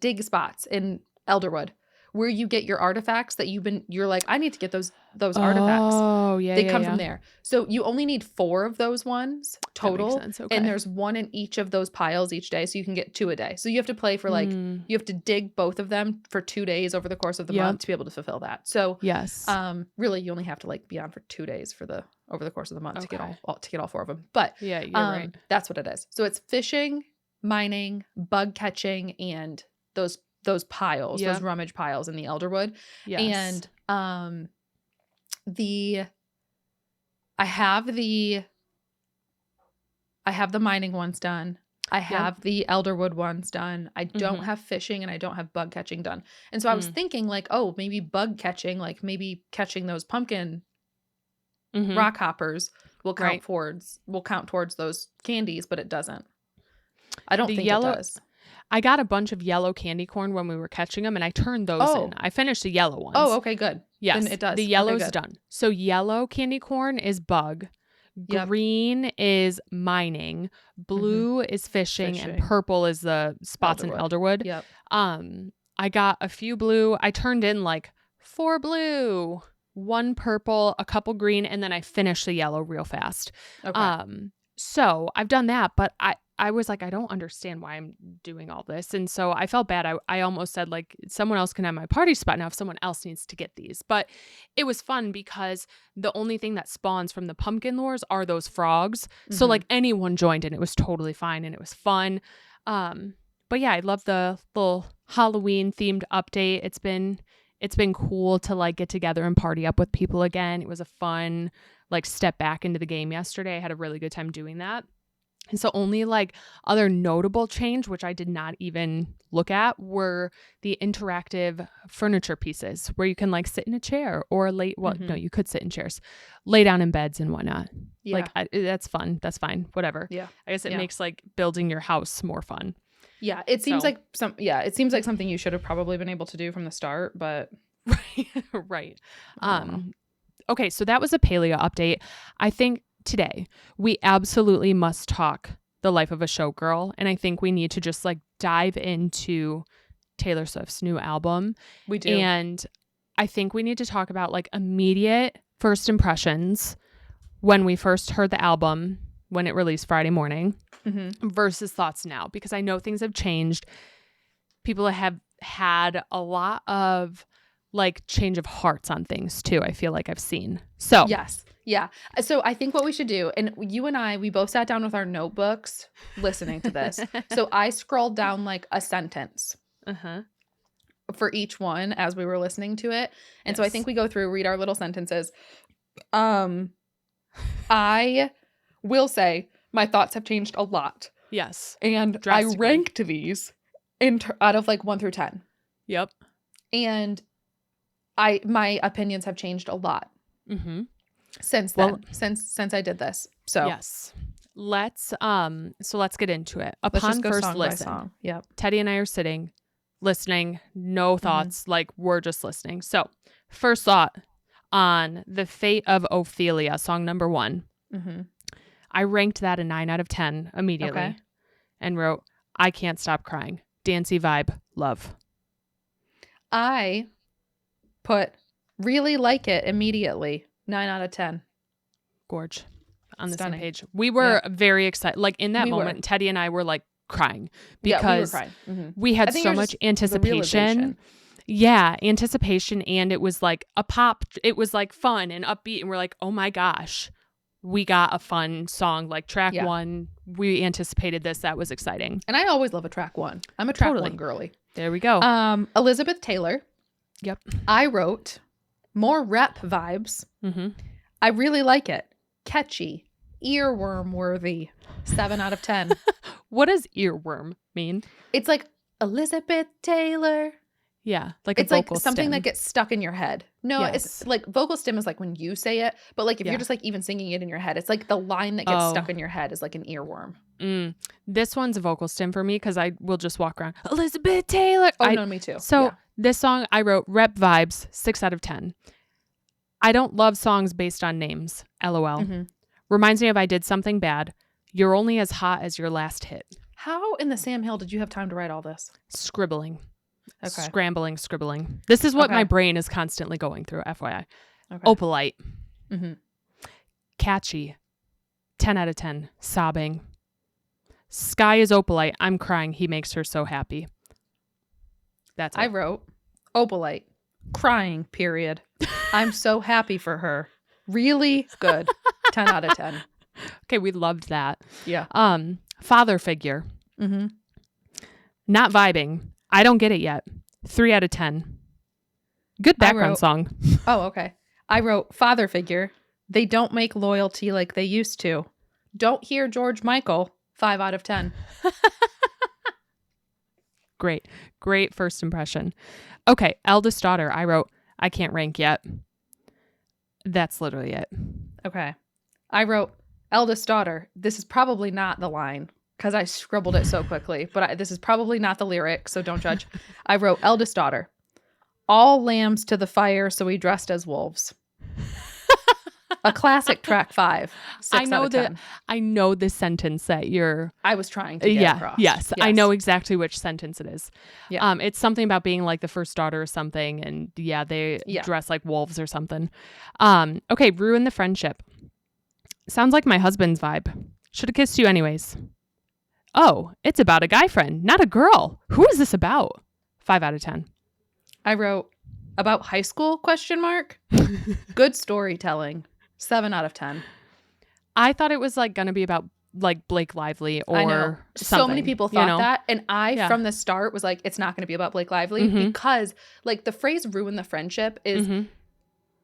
dig spots in Elderwood where you get your artifacts that you're like, I need to get those artifacts. Oh, yeah. They come from there. So you only need 4 of those ones total. That makes sense. Okay. And there's 1 in each of those piles each day. So you can get 2 a day. So you have to play for like, you have to dig both of them for 2 days over the course of the month to be able to fulfill that. So yes. Really you only have to like be on for 2 days over the course of the month to get all 4 of them. But yeah, you're right. That's what it is. So it's fishing, mining, bug catching, and those piles, those rummage piles in the Elderwood. Yes. And I have the mining ones done. I have the Elderwood ones done. I don't have fishing and I don't have bug catching done. And so I was thinking like, oh, maybe bug catching, like maybe catching those pumpkin rock hoppers will count towards those candies, but it doesn't. I don't think it does. I got a bunch of yellow candy corn when we were catching them, and I turned those in. I finished the yellow ones. Oh, okay, good. Yes, then it does. The yellow's done. So yellow candy corn is bug. Green is mining. Blue is fishing. And purple is the spots in Elderwood. Yep. I got a few blue. I turned in like 4 blue, 1 purple, a couple green, and then I finished the yellow real fast. Okay. So I've done that, but I was like, I don't understand why I'm doing all this. And so I felt bad. I almost said like, someone else can have my party spot now if someone else needs to get these. But it was fun because the only thing that spawns from the pumpkin lures are those frogs. So like anyone joined and it was totally fine and it was fun. But yeah, I love the little Halloween themed update. It's been cool to like get together and party up with people again. It was a fun like step back into the game yesterday. I had a really good time doing that. And so only like other notable change, which I did not even look at, were the interactive furniture pieces where you can like sit in a chair or no, you could sit in chairs, lay down in beds and whatnot. Yeah. Like that's fun. That's fine. Whatever. Yeah. I guess it makes like building your house more fun. Yeah. It seems like something you should have probably been able to do from the start, but right. Okay. So that was a Palia update. I think today we absolutely must talk the Life of a Showgirl, and I think we need to just like dive into Taylor Swift's new album. We do. And I think we need to talk about like immediate first impressions when we first heard the album when it released Friday morning versus thoughts now, because I know things have changed. People have had a lot of like change of hearts on things too. I feel like I've seen. So yes. Yeah. So I think what we should do, and you and I, we both sat down with our notebooks listening to this. So I scrolled down like a sentence for each one as we were listening to it. And so I think we go through, read our little sentences. I will say my thoughts have changed a lot. Yes. And I ranked these out of like 1 through 10. Yep. And my opinions have changed a lot. Since then, since I did this. So yes, let's get into it. Upon first listen, yep. Teddy and I are sitting, listening, no thoughts, like we're just listening. So first thought, on The Fate of Ophelia, song number 1. Mm-hmm. I ranked that a 9 out of 10 immediately and wrote, I can't stop crying. Dancey vibe, love. I put really like it immediately. 9 out of 10. Gorge. On the Stunning. same page. We were very excited. Like in that moment, Teddy and I were like crying because we were crying. We had so much anticipation. Yeah, anticipation. And it was like a pop. It was like fun and upbeat. And we're like, oh my gosh, we got a fun song. Like track 1. We anticipated this. That was exciting. And I always love a track 1. I'm a track 1 girly. There we go. Elizabeth Taylor. Yep. I wrote more rep vibes. Mm-hmm. I really like it. Catchy. Earworm worthy. 7 out of 10. What does earworm mean? It's like Elizabeth Taylor. Yeah, like it's a vocal like something stem. that gets stuck in your head. No, it's like vocal stem is like when you say it, but like if you're just like even singing it in your head, it's like the line that gets stuck in your head is like an earworm. This one's a vocal stem for me because I will just walk around Elizabeth Taylor. No, me too. So this song I wrote rep vibes 6 out of 10. I don't love songs based on names. LOL. Mm-hmm. Reminds me of I did something bad. You're only as hot as your last hit. How in the Sam Hill did you have time to write all this? Scribbling. Okay. Scrambling, scribbling. This is what my brain is constantly going through, FYI. Okay. Opalite. Mm-hmm. Catchy. 10 out of 10. Sobbing. Sky is opalite. I'm crying. He makes her so happy. That's it. I wrote opalite. Crying, period. I'm so happy for her. Really good. 10 out of 10. Okay, we loved that. Yeah. Father figure. Mm-hmm. Not vibing. I don't get it yet. 3 out of 10. Good background song. Oh, okay. I wrote father figure. They don't make loyalty like they used to. Don't hear George Michael. 5 out of 10. Great first impression. Okay, eldest daughter. I wrote, I can't rank yet. That's literally it. Okay. I wrote eldest daughter. This is probably not the line because I scribbled it so quickly, but this is probably not the lyric, so don't judge. I wrote eldest daughter. All lambs to the fire, so we dressed as wolves. A classic track 5. 6 out of 10. I know the sentence that I was trying to get across. Yes, I know exactly which sentence it is. Yeah. It's something about being like the first daughter or something, and they dress like wolves or something. Okay, ruin the friendship. Sounds like my husband's vibe. Should have kissed you anyways. Oh, it's about a guy friend, not a girl. Who is this about? 5 out of 10. I wrote about high school ? Good storytelling. 7 out of 10. I thought it was like going to be about like Blake Lively or I know. something. So many people thought that. And I, from the start, was like, it's not going to be about Blake Lively because like the phrase ruin the friendship is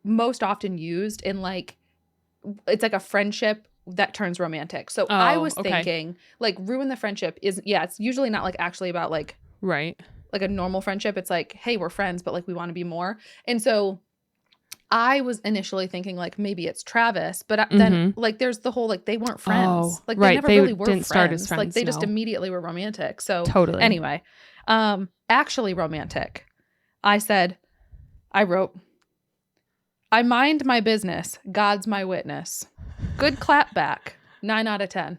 most often used in like, it's like a friendship that turns romantic. So I was thinking like ruin the friendship is, it's usually not like actually about like, right. Like a normal friendship. It's like, hey, we're friends, but like we want to be more. And so I was initially thinking like maybe it's Travis, but then like there's the whole like they weren't friends. Like they never really were friends. Start as friends. Like they just immediately were romantic. So totally. Anyway, actually romantic. I wrote, I mind my business. God's my witness. Good clap back. 9 out of 10.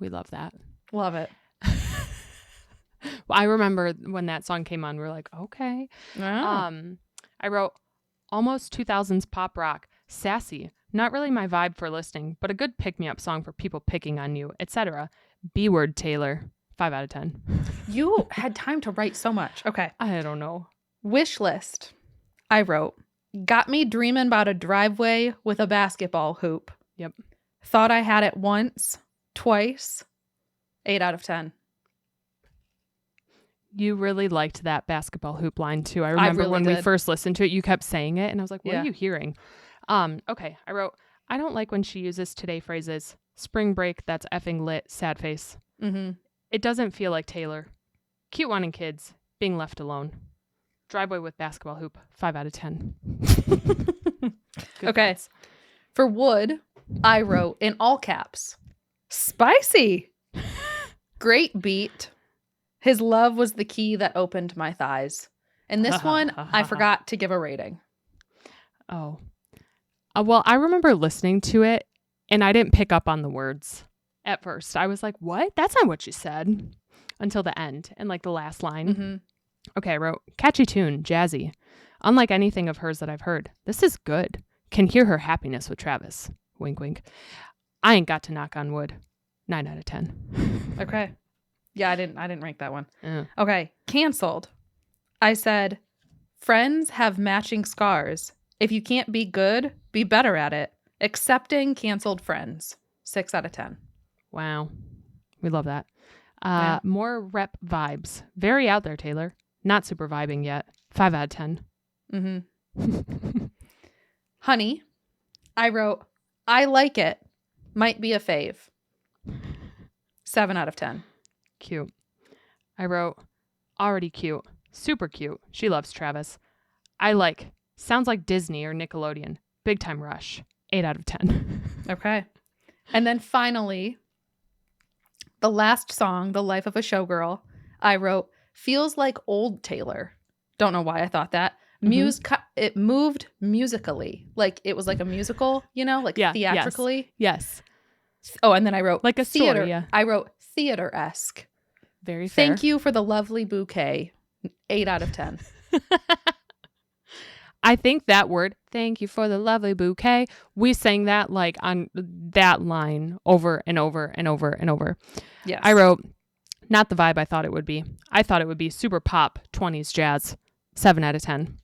We love that. Love it. Well, I remember when that song came on, we were like, okay. Oh. I wrote almost 2000s pop rock, sassy, not really my vibe for listening, but a good pick-me-up song for people picking on you, etc. B-word Taylor, 5 out of 10. You had time to write so much. Okay. I don't know. Wish list. I wrote, got me dreaming about a driveway with a basketball hoop. Yep. Thought I had it once, twice, 8 out of 10. You really liked that basketball hoop line too. I remember when we first listened to it, you kept saying it and I was like, what are you hearing? Okay. I wrote, I don't like when she uses today phrases. Spring break, that's effing lit, sad face. Mm-hmm. It doesn't feel like Taylor. Cute wanting kids, being left alone. Driveway with basketball hoop, 5 out of 10. Okay. Thoughts. For wood, I wrote in all caps, spicy. Great beat. His love was the key that opened my thighs. And this one, I forgot to give a rating. Oh. Well, I remember listening to it and I didn't pick up on the words at first. I was like, what? That's not what she said until the end and like the last line. Mm-hmm. Okay, I wrote, catchy tune, jazzy. Unlike anything of hers that I've heard. This is good. Can hear her happiness with Travis. Wink, wink. I ain't got to knock on wood. 9 out of 10. Okay. Yeah, I didn't rank that one. Yeah. Okay. Canceled. I said, friends have matching scars. If you can't be good, be better at it. Accepting canceled friends. 6 out of 10. Wow. We love that. Yeah. More rep vibes. Very out there, Taylor. Not super vibing yet. 5 out of 10. Mm-hmm. Honey, I wrote, I like it. Might be a fave. 7 out of 10. Cute. I wrote, already cute. Super cute. She loves Travis. I like. Sounds like Disney or Nickelodeon. Big time rush. 8 out of 10. Okay. And then finally, the last song, The Life of a Showgirl, I wrote, feels like old Taylor. Don't know why I thought that. It moved musically. Like it was like a musical, like theatrically. Yes. Oh, and then I wrote like a theater. Story, yeah. I wrote theater-esque. Very fair. Thank you for the lovely bouquet. 8 out of 10. I think that word, thank you for the lovely bouquet, we sang that like on that line over and over and over and over. Yes. I wrote, not the vibe I thought it would be. I thought it would be super pop, 20s jazz. 7 out of 10.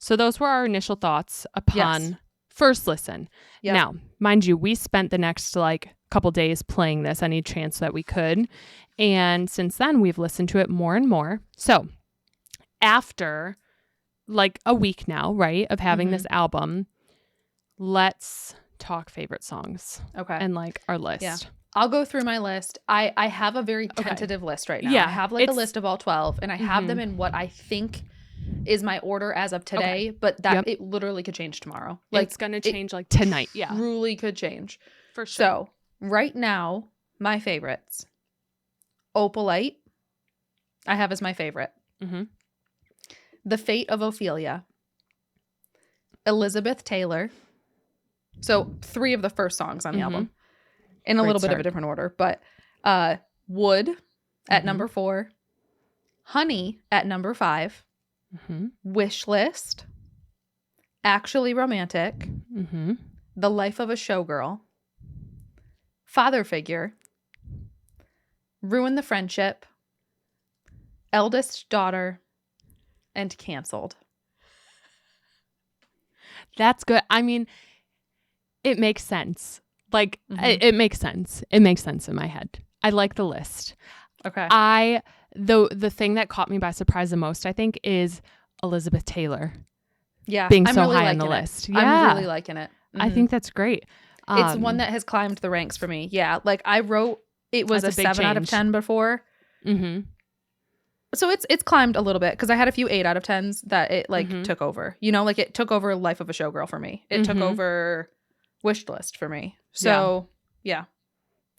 So those were our initial thoughts upon first listen. Yep. Now, mind you, we spent the next like couple days playing this any chance that we could. And since then, we've listened to it more and more. So after like a week now, right, of having this album, let's talk favorite songs. Okay. And like our list. Yeah. I'll go through my list. I have a very tentative list right now. Yeah, I have like a list of all 12 and I have them in what I think is my order as of today, but that it literally could change tomorrow. Like it's going to change like tonight. Yeah. Truly could change. For sure. So right now, my favorites. Opalite, I have as my favorite. Mm-hmm. The Fate of Ophelia. Elizabeth Taylor. So 3 of the first songs on the album. In a little bit of a different order. But Wood at number 4. Honey at number 5. Wish List. Actually Romantic. The Life of a Showgirl. Father Figure. Ruin the Friendship. Eldest Daughter. And Canceled. That's good. I mean, it makes sense. Like, it makes sense. It makes sense in my head. I like the list. Okay. The thing that caught me by surprise the most, I think, is Elizabeth Taylor. Yeah. Being I'm so really high on the liking it. list. Yeah. I'm really liking it. I think that's great. It's one that has climbed the ranks for me. Yeah. Like I wrote, it was a 7 out of 10 before. So it's climbed a little bit because I had a few 8 out of 10s that it like took over. Like it took over Life of a Showgirl for me. It took over Wish List for me. So yeah.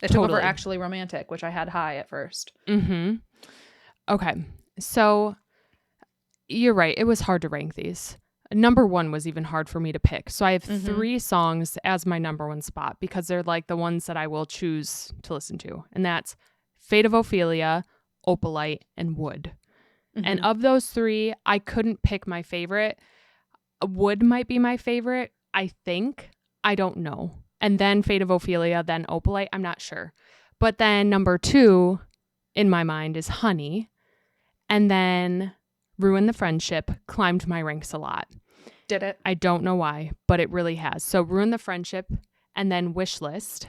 It took over Actually Romantic, which I had high at first. Okay. So you're right. It was hard to rank these. Number 1 was even hard for me to pick. So I have 3 songs as my number 1 spot because they're like the ones that I will choose to listen to. And that's Fate of Ophelia, Opalite, and Wood. And of those 3, I couldn't pick my favorite. Wood might be my favorite, I think. I don't know. And then Fate of Ophelia, then Opalite. I'm not sure. But then number 2 in my mind is Honey. And then Ruin the Friendship climbed my ranks a lot. Did it? I don't know why, but it really has. So Ruin the Friendship, and then Wish List,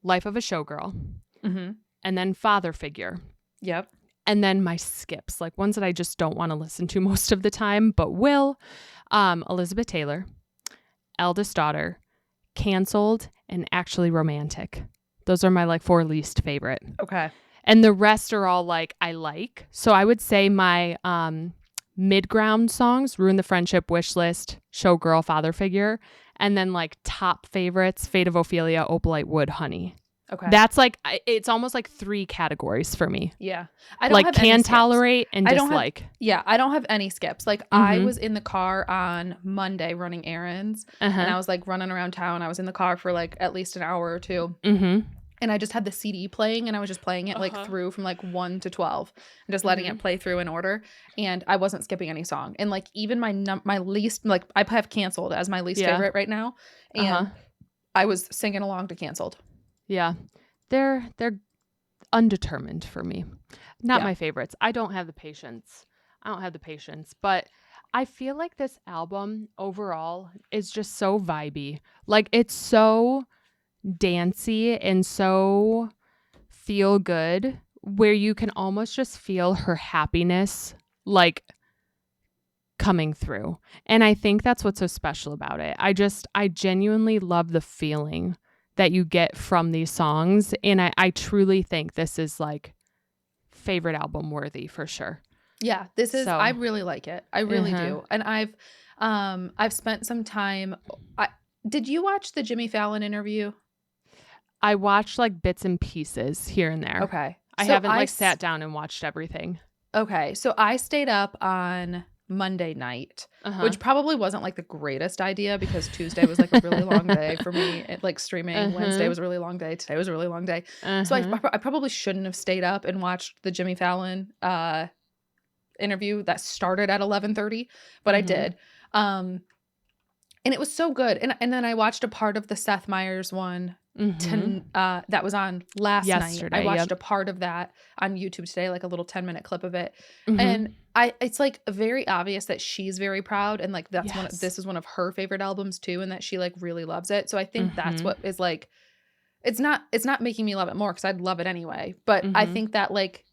Life of a Showgirl, and then Father Figure. Yep. And then my skips, like ones that I just don't want to listen to most of the time, but will. Elizabeth Taylor, Eldest Daughter, Canceled, and Actually Romantic. Those are my like 4 least favorite. Okay. And the rest are all like I like. So I would say my mid-ground songs, Ruin the Friendship, Wish List, Showgirl, Father Figure. And then like top favorites, Fate of Ophelia, Opalite, Wood, Honey. Okay. That's like, it's almost like 3 categories for me. Yeah. I don't like have can any skips. tolerate and I don't dislike. I don't have any skips. Like I was in the car on Monday running errands and I was like running around town. I was in the car for like at least an hour or two. And I just had the CD playing and I was just playing it like through from like 1 to 12 and just letting it play through in order. And I wasn't skipping any song. And like even my least, like I have Canceled as my least favorite right now. And I was singing along to Canceled. Yeah. They're undetermined for me. Not my favorites. I don't have the patience. But I feel like this album overall is just so vibey. Like it's so dancey and so feel good where you can almost just feel her happiness like coming through. And I think that's what's so special about it. I genuinely love the feeling that you get from these songs. And I truly think this is like favorite album worthy for sure. Yeah, this is, I really like it. I really do. And I've spent some time. Did you watch the Jimmy Fallon interview? I watched like bits and pieces here and there. Okay. I haven't like sat down and watched everything. Okay. So I stayed up on Monday night, which probably wasn't like the greatest idea because Tuesday was like a really long day for me. Like streaming. Wednesday was a really long day. Today was a really long day. So I probably shouldn't have stayed up and watched the Jimmy Fallon interview that started at 11:30, but I did. And it was so good. And then I watched a part of the Seth Meyers one that was on yesterday night. I watched a part of that on YouTube today, like a little 10-minute clip of it. And it's like very obvious that she's very proud and like this is one of her favorite albums too, and that she like really loves it. So I think that's what is like, it's not making me love it more because I'd love it anyway, but I think that like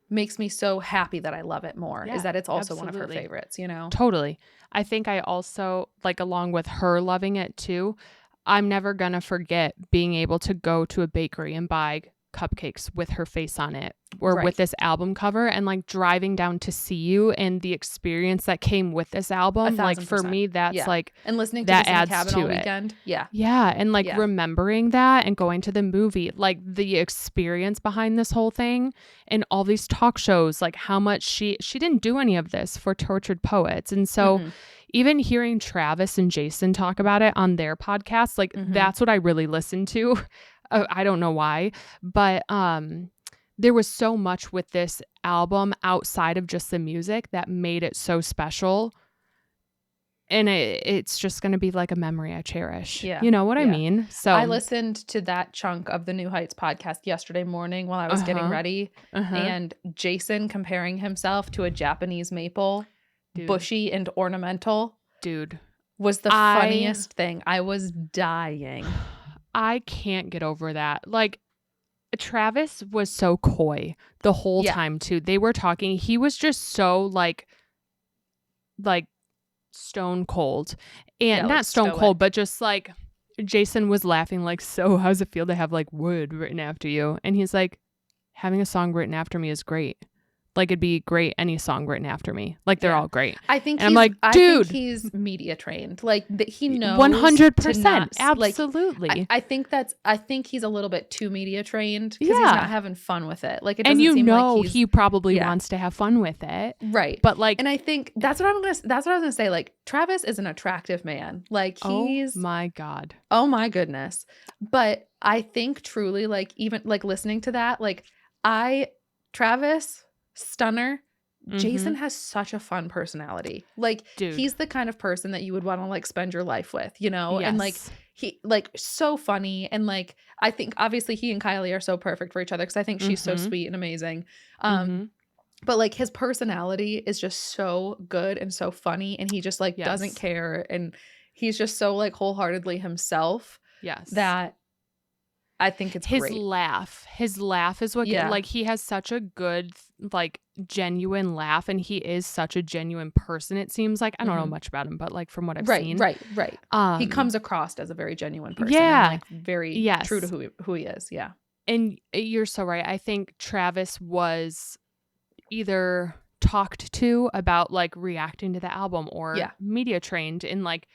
makes me so happy that I love it more is that it's also one of her favorites, you know? Totally. I think I also like, along with her loving it too, I'm never going to forget being able to go to a bakery and buy cupcakes with her face on it or with this album cover and like driving down to see you and the experience that came with this album. Like for me, that's like, and listening to that this in the adds cabin to all it. weekend. Yeah. Yeah. And like remembering that and going to the movie, like the experience behind this whole thing and all these talk shows, like how much she didn't do any of this for Tortured Poets. And so even hearing Travis and Jason talk about it on their podcast, like that's what I really listened to. I don't know why, but there was so much with this album outside of just the music that made it so special. And it's just going to be like a memory I cherish. Yeah. You know what I mean? So I listened to that chunk of the New Heights podcast yesterday morning while I was getting ready. And Jason comparing himself to a Japanese maple, bushy and ornamental. Dude. Was the funniest thing. I was dying. I can't get over that. Like, Travis was so coy the whole time too. They were talking. He was just so like stone cold, and not stone cold, but just like Jason was laughing like, so how's it feel to have like wood written after you? And he's like, having a song written after me is great. Like, it'd be great any song written after me. Like, they're all great. I think and I'm like, dude, I think he's media trained. Like, he knows 100%. Absolutely. Like, I think he's a little bit too media trained because he's not having fun with it. Like, it doesn't and seem like he probably wants to have fun with it, right? But like, and I think that's what I was gonna say. Like, Travis is an attractive man. Like, he's oh my god, oh my goodness. But I think truly, like, even like listening to that, like, Travis. Stunner. Jason has such a fun personality. Like, dude, he's the kind of person that you would want to like spend your life with, you know? And like, he like so funny. And like, I think obviously he and Kylie are so perfect for each other because I think she's so sweet and amazing. But like, his personality is just so good and so funny, and he just like doesn't care, and he's just so like wholeheartedly himself. That I think it's his great. His laugh is what like, he has such a good like genuine laugh, and he is such a genuine person. It seems like I don't know much about him, but like from what I've seen, right. He comes across as a very genuine person, and like very true to who he is. Yeah, and you're so right. I think Travis was either talked to about like reacting to the album or media trained, and like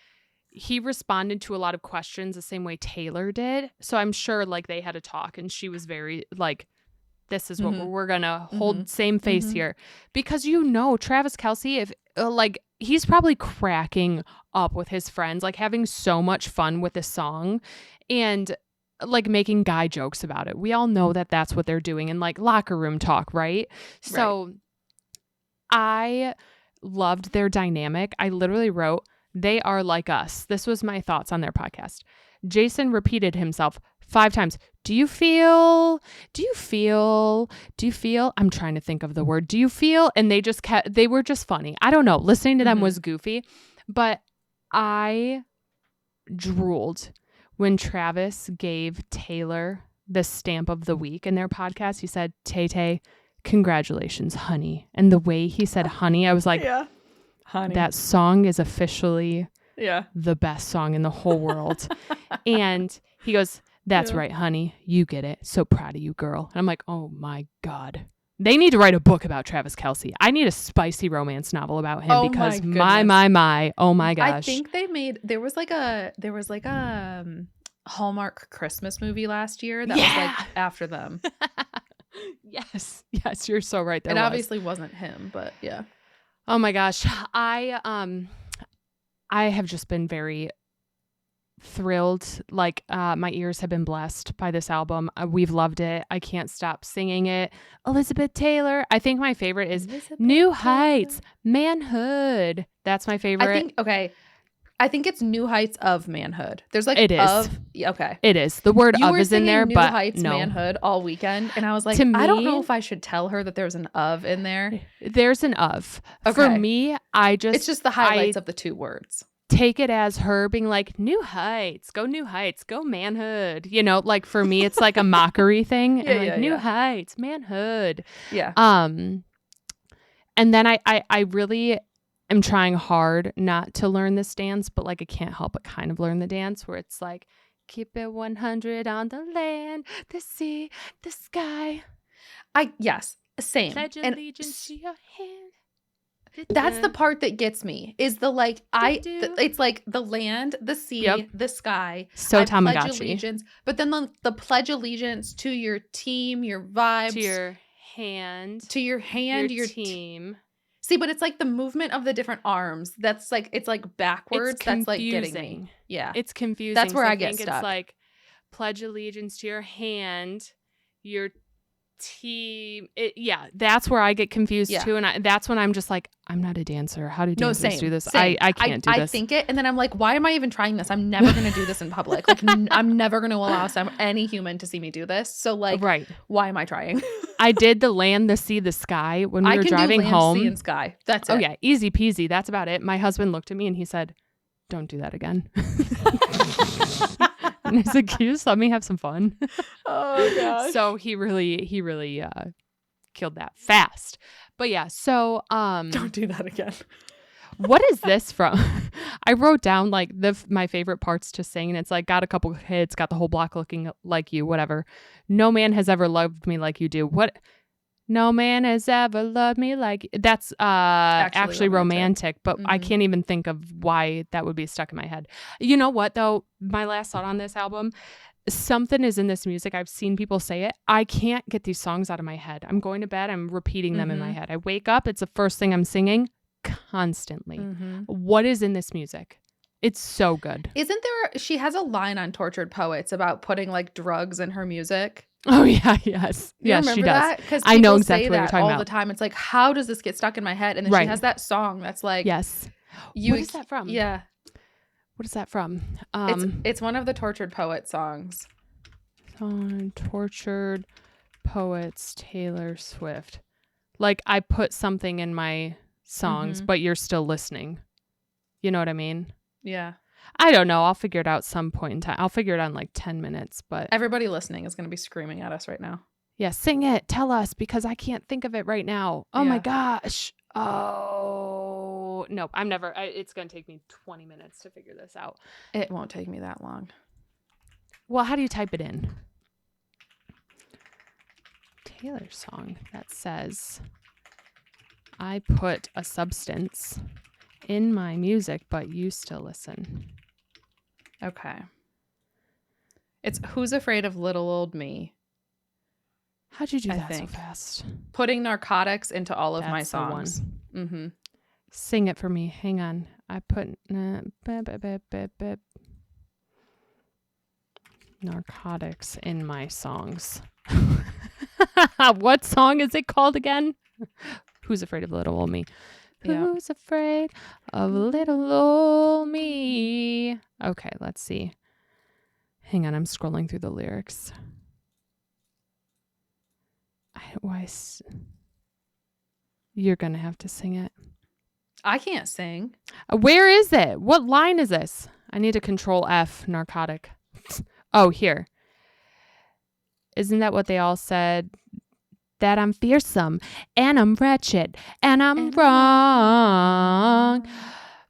he responded to a lot of questions the same way Taylor did. So I'm sure like they had a talk and she was very like, this is what we're going to hold same face here. Because Travis Kelce, if like he's probably cracking up with his friends, like having so much fun with this song and like making guy jokes about it. We all know that that's what they're doing in like locker room talk, right? So I loved their dynamic. I literally wrote, they are like us. This was my thoughts on their podcast. Jason repeated himself 5 times. Do you feel? I'm trying to think of the word. Do you feel? And they were just funny. I don't know. Listening to them was goofy, but I drooled when Travis gave Taylor the stamp of the week in their podcast. He said, Tay, congratulations, honey. And the way he said honey, I was like, honey. That song is officially the best song in the whole world. And he goes, that's right, honey. You get it. So proud of you, girl. And I'm like, oh my God. They need to write a book about Travis Kelce. I need a spicy romance novel about him because my, oh my gosh. I think there was like a Hallmark Christmas movie last year that was like after them. Yes, you're so right. It obviously wasn't him, but yeah. Oh my gosh. I have just been very thrilled. Like my ears have been blessed by this album. We've loved it. I can't stop singing it. Elizabeth Taylor. I think my favorite is New Heights, Manhood. That's my favorite. I think it's New Heights of Manhood. There's like it is. Of. Okay. It is. The word of is in there, New but Heights, no. Manhood all weekend. And I was like, I don't know if I should tell her that there's an of in there. There's an of. Okay. For me, it's just the highlights of the 2 words. Take it as her being like, New Heights, go Manhood. Like for me, it's like a mockery thing. New Heights, Manhood. Yeah. And then I really am trying hard not to learn this dance, but like I can't help but kind of learn the dance where it's like, keep it 100 on the land, the sea, the sky. Same. Pledge allegiance to your hand. That's the part that gets me is the like it's like the land, the sea, the sky. So Tamagotchi. Pledge allegiance, but then the pledge allegiance to your team, your vibes, to your hand, your team. See, but it's like the movement of the different arms. That's like it's like backwards. That's like getting me. Yeah, it's confusing. That's where I get stuck. It's like pledge allegiance to your hand, your team. That's where I get confused too, and that's when I'm just like, I'm not a dancer. How do dancers do this? Same. I can't do this. I think it, and then I'm like, why am I even trying this? I'm never going to do this in public. Like, I'm never going to allow any human to see me do this. So like, why am I trying? I did the land, the sea, the sky when we were driving home. Sea and sky. That's it. Oh yeah, easy peasy. That's about it. My husband looked at me and he said, "Don't do that again." And I was like, "Can you just let me have some fun?" Oh gosh. So he really killed that fast. But yeah, so don't do that again. What is this from? I wrote down like my favorite parts to sing, and it's like got a couple hits, got the whole block looking like you, whatever. No man has ever loved me like you do. What? No man has ever loved me like that's actually romantic, but I can't even think of why that would be stuck in my head. You know what though? My last thought on this album, something is in this music. I've seen people say it. I can't get these songs out of my head. I'm going to bed, I'm repeating them in my head. I wake up, it's the first thing I'm singing constantly. What is in this music? It's so good. Isn't there, she has a line on Tortured Poets about putting like drugs in her music. Oh yeah, yes. Yes, she does. Because I know exactly what you're talking about. All the time. It's like, how does this get stuck in my head? And then she has that song that's like, yes. What is that from? Yeah. What is that from? It's one of the Tortured Poets songs. Tortured Poets, Taylor Swift. Like I put something in my songs, but you're still listening. You know what I mean? Yeah. I don't know. I'll figure it out some point in time. I'll figure it out in like 10 minutes, but everybody listening is going to be screaming at us right now. Yeah, sing it. Tell us because I can't think of it right now. Oh my gosh. Oh, no, it's going to take me 20 minutes to figure this out. It won't take me that long. Well, how do you type it in? Taylor song that says, I put a substance in my music, but you still listen. Okay. It's Who's Afraid of Little Old Me? How'd you do that so fast? Putting narcotics into all of my That's the one. songs. Mm-hmm. Sing it for me. Hang on. I put narcotics in my songs. What song is it called again? Who's Afraid of Little Old Me? Yeah. Who's afraid of little old me? Okay, let's see. Hang on, I'm scrolling through the lyrics. You're going to have to sing it. I can't sing. Where is it? What line is this? I need to control F, narcotic. Oh, here. Isn't that what they all said? That I'm fearsome and I'm wretched and I'm wrong.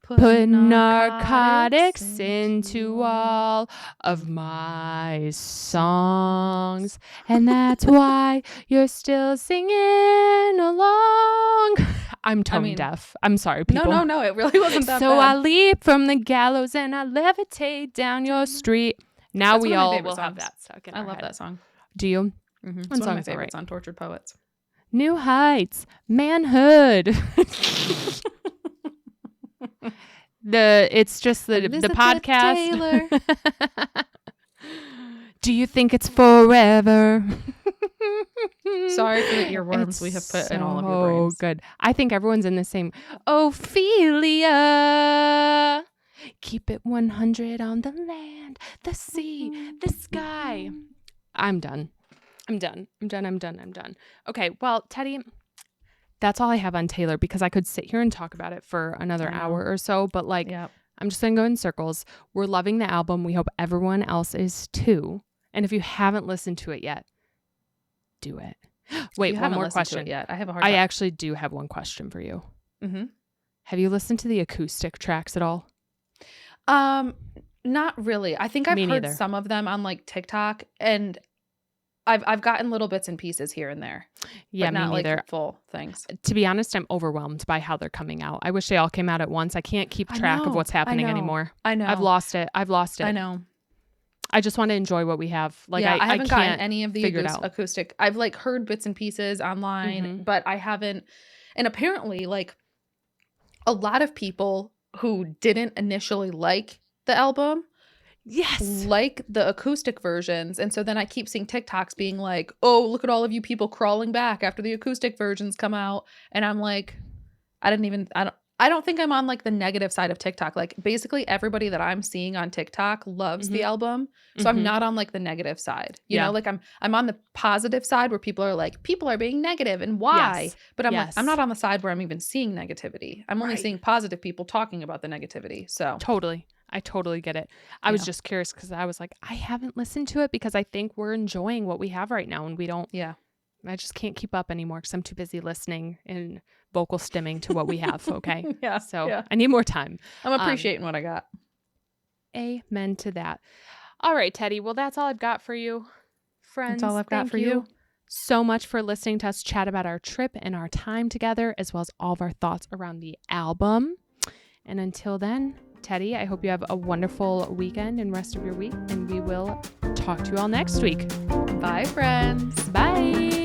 Put narcotics into all of my songs. And that's why you're still singing along. I'm tone deaf. I'm sorry, people. No. It really wasn't that so bad. I leap from the gallows and I levitate down your street. Now That's we one of my all favorite will have songs. that stuck in I our love head. that song. Do you? Mm-hmm. It's One one of my song's favorites alright. on Tortured Poets. New heights, manhood. It's just the podcast. Taylor. Do you think it's forever? Sorry for the earworms we have put in all of your brains. Oh, good. I think everyone's in the same. Ophelia. Keep it 100 on the land, the sea, the sky. I'm done. Okay, well, Teddy, that's all I have on Taylor because I could sit here and talk about it for another hour or so, but I'm just going to go in circles. We're loving the album. We hope everyone else is too. And if you haven't listened to it yet, do it. Wait, one more question. Yet. I have a hard time. I actually do have one question for you. Mm-hmm. Have you listened to the acoustic tracks at all? Not really. I think I've heard some of them on like TikTok, and I've gotten little bits and pieces here and there. Yeah, but not me neither. Like full things. To be honest, I'm overwhelmed by how they're coming out. I wish they all came out at once. I can't keep track of what's happening anymore. I know. I've lost it. I know. I just want to enjoy what we have. Like, I haven't gotten any of the acoustic. I've like heard bits and pieces online, but I haven't. And apparently, like a lot of people who didn't initially like the album, like the acoustic versions. And so then I keep seeing TikToks being like, "Oh, look at all of you people crawling back after the acoustic versions come out," and I'm like, I don't think I'm on like the negative side of TikTok. Like basically everybody that I'm seeing on TikTok loves the album. So I'm not on like the negative side. You know, like I'm on the positive side where people are like, people are being negative and why? Yes. But I'm like, I'm not on the side where I'm even seeing negativity. I'm only seeing positive people talking about the negativity. So I totally get it. I was just curious because I was like, I haven't listened to it because I think we're enjoying what we have right now and we don't. Yeah. I just can't keep up anymore because I'm too busy listening and vocal stimming to what we have. Okay. I need more time. I'm appreciating what I got. Amen to that. All right, Teddy. Well, that's all I've got for you, friends. That's all I've got for you. So much for listening to us chat about our trip and our time together, as well as all of our thoughts around the album. And until then, Teddy, I hope you have a wonderful weekend and rest of your week, and we will talk to you all next week. Bye, friends. Bye.